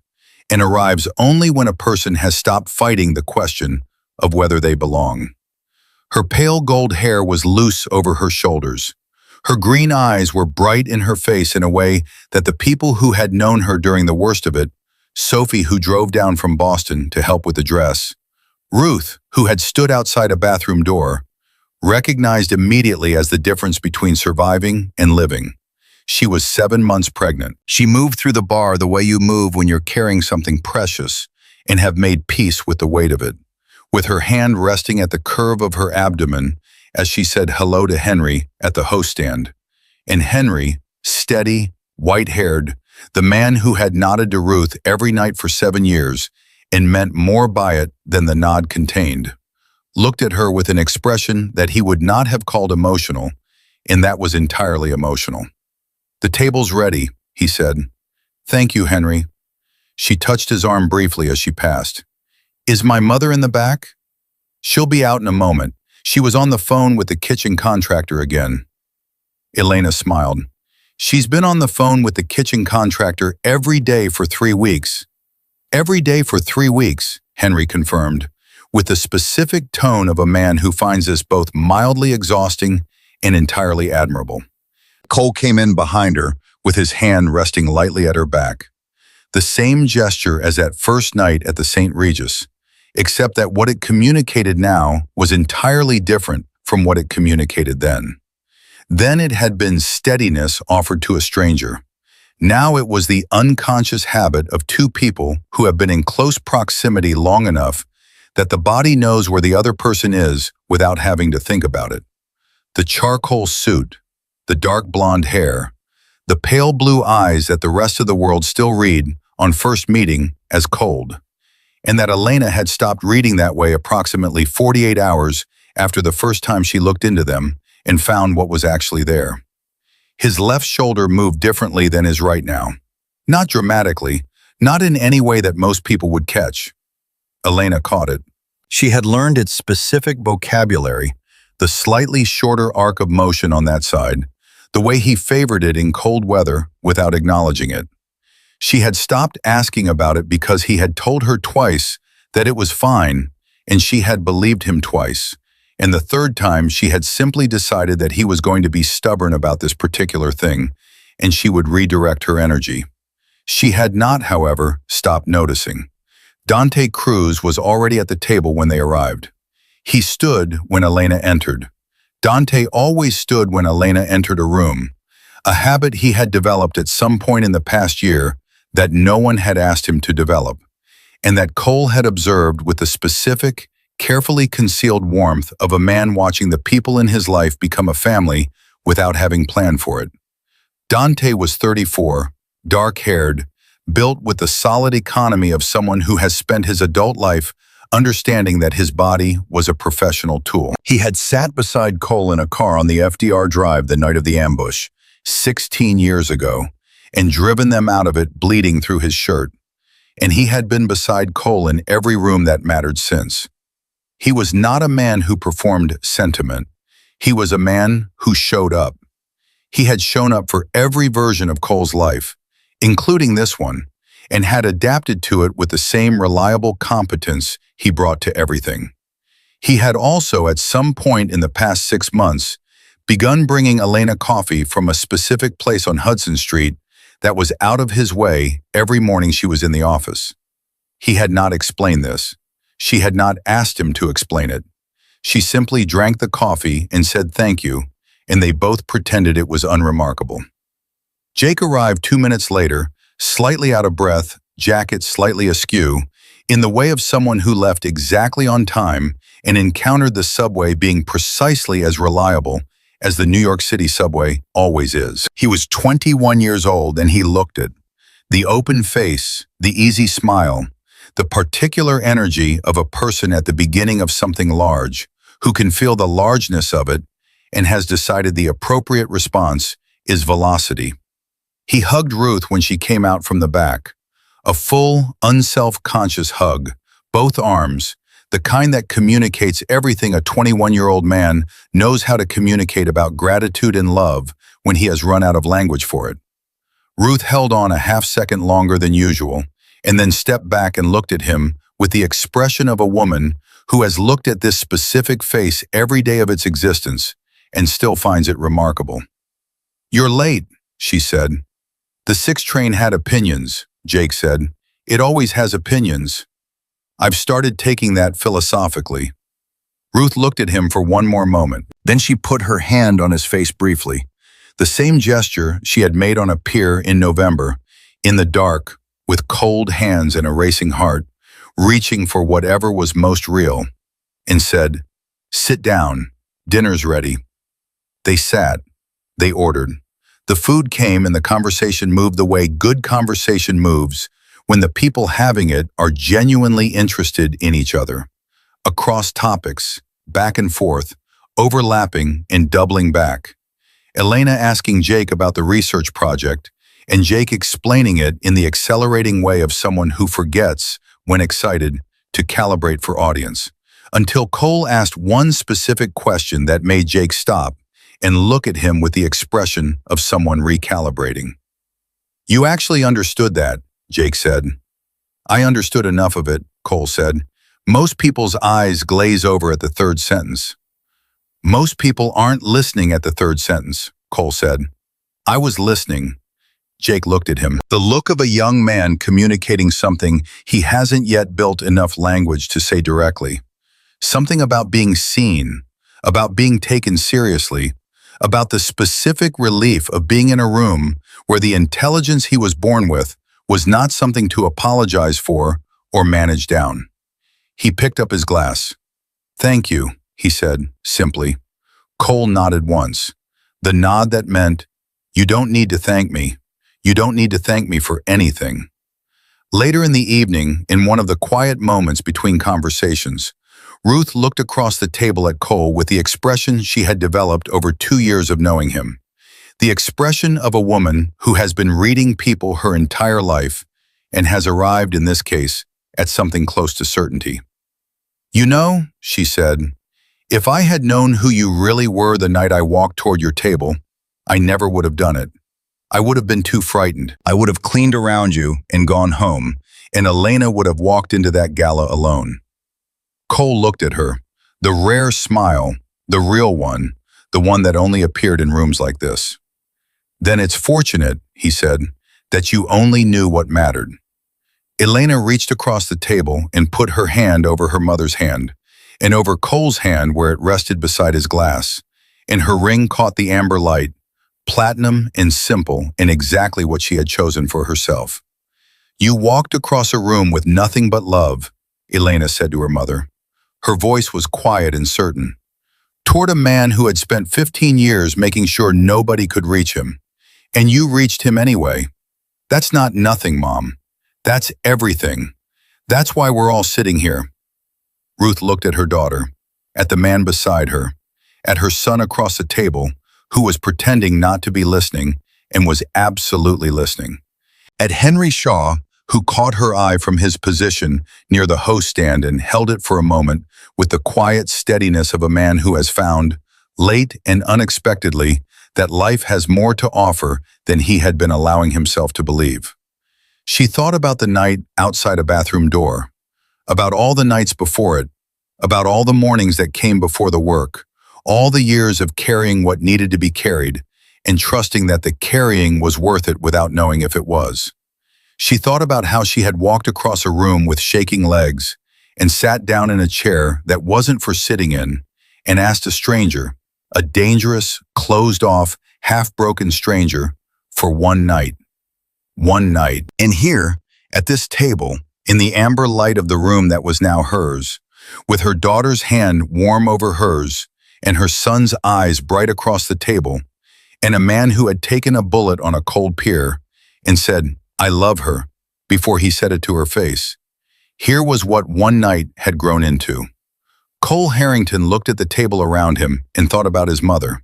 and arrives only when a person has stopped fighting the question of whether they belong. Her pale gold hair was loose over her shoulders. Her green eyes were bright in her face in a way that the people who had known her during the worst of it, Sophie, who drove down from Boston to help with the dress, Ruth, who had stood outside a bathroom door, recognized immediately as the difference between surviving and living. She was 7 months pregnant. She moved through the bar the way you move when you're carrying something precious and have made peace with the weight of it, with her hand resting at the curve of her abdomen as she said hello to Henry at the host stand. And Henry, steady, white-haired, the man who had nodded to Ruth every night for 7 years and meant more by it than the nod contained, looked at her with an expression that he would not have called emotional, and that was entirely emotional. "The table's ready," he said. "Thank you, Henry." She touched his arm briefly as she passed. "Is my mother in the back?" "She'll be out in a moment. She was on the phone with the kitchen contractor again." Elena smiled. "She's been on the phone with the kitchen contractor every day for 3 weeks." "Every day for 3 weeks," Henry confirmed, with the specific tone of a man who finds this both mildly exhausting and entirely admirable. Cole came in behind her, with his hand resting lightly at her back. The same gesture as that first night at the St. Regis, except that what it communicated now was entirely different from what it communicated then. Then it had been steadiness offered to a stranger. Now it was the unconscious habit of two people who have been in close proximity long enough that the body knows where the other person is without having to think about it. The charcoal suit, the dark blonde hair, the pale blue eyes that the rest of the world still read on first meeting as cold, and that Elena had stopped reading that way approximately 48 hours after the first time she looked into them and found what was actually there. His left shoulder moved differently than his right now. Not dramatically, not in any way that most people would catch. Elena caught it. She had learned its specific vocabulary, the slightly shorter arc of motion on that side, the way he favored it in cold weather without acknowledging it. She had stopped asking about it because he had told her twice that it was fine, and she had believed him twice. And the third time she had simply decided that he was going to be stubborn about this particular thing, and she would redirect her energy. She had not, however, stopped noticing. Dante Cruz was already at the table when they arrived. He stood when Elena entered. Dante always stood when Elena entered a room, a habit he had developed at some point in the past year that no one had asked him to develop, and that Cole had observed with the specific, carefully concealed warmth of a man watching the people in his life become a family without having planned for it. Dante was 34, dark-haired, built with the solid economy of someone who has spent his adult life understanding that his body was a professional tool. He had sat beside Cole in a car on the FDR Drive the night of the ambush, 16 years ago, and driven them out of it bleeding through his shirt. And he had been beside Cole in every room that mattered since. He was not a man who performed sentiment. He was a man who showed up. He had shown up for every version of Cole's life, including this one, and had adapted to it with the same reliable competence he brought to everything. He had also, at some point in the past 6 months, begun bringing Elena coffee from a specific place on Hudson Street that was out of his way every morning she was in the office. He had not explained this. She had not asked him to explain it. She simply drank the coffee and said thank you, and they both pretended it was unremarkable. Jake arrived 2 minutes later, slightly out of breath, jacket slightly askew, in the way of someone who left exactly on time and encountered the subway being precisely as reliable as the New York City subway always is. He was 21 years old and he looked it. The open face, the easy smile, the particular energy of a person at the beginning of something large who can feel the largeness of it and has decided the appropriate response is velocity. He hugged Ruth when she came out from the back. A full, unself-conscious hug, both arms, the kind that communicates everything a 21-year-old man knows how to communicate about gratitude and love when he has run out of language for it. Ruth held on a half-second longer than usual, and then stepped back and looked at him with the expression of a woman who has looked at this specific face every day of its existence and still finds it remarkable. "You're late," she said. "The 6 train had opinions," Jake said. "It always has opinions. I've started taking that philosophically." Ruth looked at him for one more moment. Then she put her hand on his face briefly, the same gesture she had made on a pier in November, in the dark, with cold hands and a racing heart, reaching for whatever was most real, and said, "Sit down, dinner's ready." They sat. They ordered. The food came and the conversation moved the way good conversation moves when the people having it are genuinely interested in each other. Across topics, back and forth, overlapping and doubling back. Elena asking Jake about the research project, and Jake explaining it in the accelerating way of someone who forgets, when excited, to calibrate for audience. Until Cole asked one specific question that made Jake stop and look at him with the expression of someone recalibrating. "You actually understood that," Jake said. "I understood enough of it," Cole said. Most people's eyes glaze over at the third sentence. "Most people aren't listening at the third sentence," Cole said. "I was listening." Jake looked at him, the look of a young man communicating something he hasn't yet built enough language to say directly. Something about being seen, about being taken seriously, about the specific relief of being in a room where the intelligence he was born with was not something to apologize for or manage down. He picked up his glass. "Thank you," he said, simply. Cole nodded once. The nod that meant, "You don't need to thank me. You don't need to thank me for anything." Later in the evening, in one of the quiet moments between conversations, Ruth looked across the table at Cole with the expression she had developed over 2 years of knowing him. The expression of a woman who has been reading people her entire life and has arrived, in this case, at something close to certainty. "You know," she said, "if I had known who you really were the night I walked toward your table, I never would have done it. I would have been too frightened. I would have cleaned around you and gone home, and Elena would have walked into that gala alone." Cole looked at her, the rare smile, the real one, the one that only appeared in rooms like this. "Then it's fortunate," he said, "that you only knew what mattered." Elena reached across the table and put her hand over her mother's hand, and over Cole's hand where it rested beside his glass, and her ring caught the amber light, platinum and simple and exactly what she had chosen for herself. "You walked across a room with nothing but love," Elena said to her mother. Her voice was quiet and certain. "Toward a man who had spent 15 years making sure nobody could reach him. And you reached him anyway. That's not nothing, Mom. That's everything. That's why we're all sitting here." Ruth looked at her daughter, at the man beside her, at her son across the table, who was pretending not to be listening and was absolutely listening, at Henry Shaw, who caught her eye from his position near the host stand and held it for a moment with the quiet steadiness of a man who has found, late and unexpectedly, that life has more to offer than he had been allowing himself to believe. She thought about the night outside a bathroom door, about all the nights before it, about all the mornings that came before the work, all the years of carrying what needed to be carried, and trusting that the carrying was worth it without knowing if it was. She thought about how she had walked across a room with shaking legs and sat down in a chair that wasn't for sitting in and asked a stranger, a dangerous, closed-off, half-broken stranger, for one night. One night. And here, at this table, in the amber light of the room that was now hers, with her daughter's hand warm over hers and her son's eyes bright across the table, and a man who had taken a bullet on a cold pier and said, "I love her," before he said it to her face. Here was what one night had grown into. Cole Harrington looked at the table around him and thought about his mother,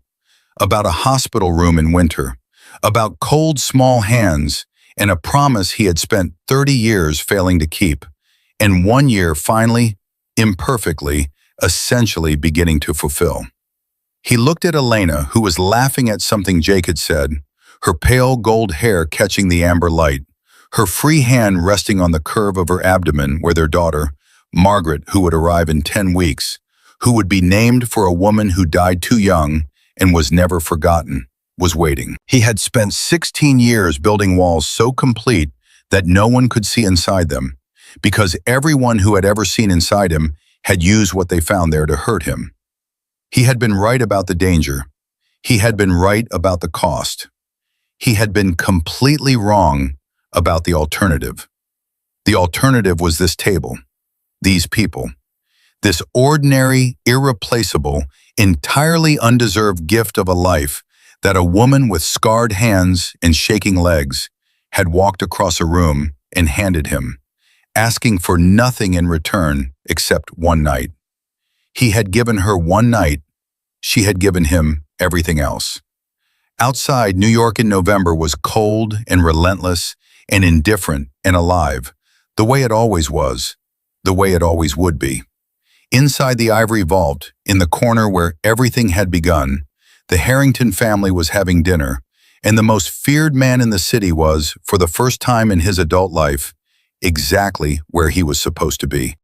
about a hospital room in winter, about cold, small hands, and a promise he had spent 30 years failing to keep, and 1 year finally, imperfectly, essentially beginning to fulfill. He looked at Elena, who was laughing at something Jake had said, her pale gold hair catching the amber light, her free hand resting on the curve of her abdomen where their daughter, Margaret, who would arrive in 10 weeks, who would be named for a woman who died too young and was never forgotten, was waiting. He had spent 16 years building walls so complete that no one could see inside them, because everyone who had ever seen inside him had used what they found there to hurt him. He had been right about the danger. He had been right about the cost. He had been completely wrong about the alternative. The alternative was this table, these people, this ordinary, irreplaceable, entirely undeserved gift of a life that a woman with scarred hands and shaking legs had walked across a room and handed him, asking for nothing in return except one night. He had given her one night, she had given him everything else. Outside, New York in November was cold and relentless and indifferent and alive, the way it always was, the way it always would be. Inside the ivory vault, in the corner where everything had begun, the Harrington family was having dinner, and the most feared man in the city was, for the first time in his adult life, exactly where he was supposed to be.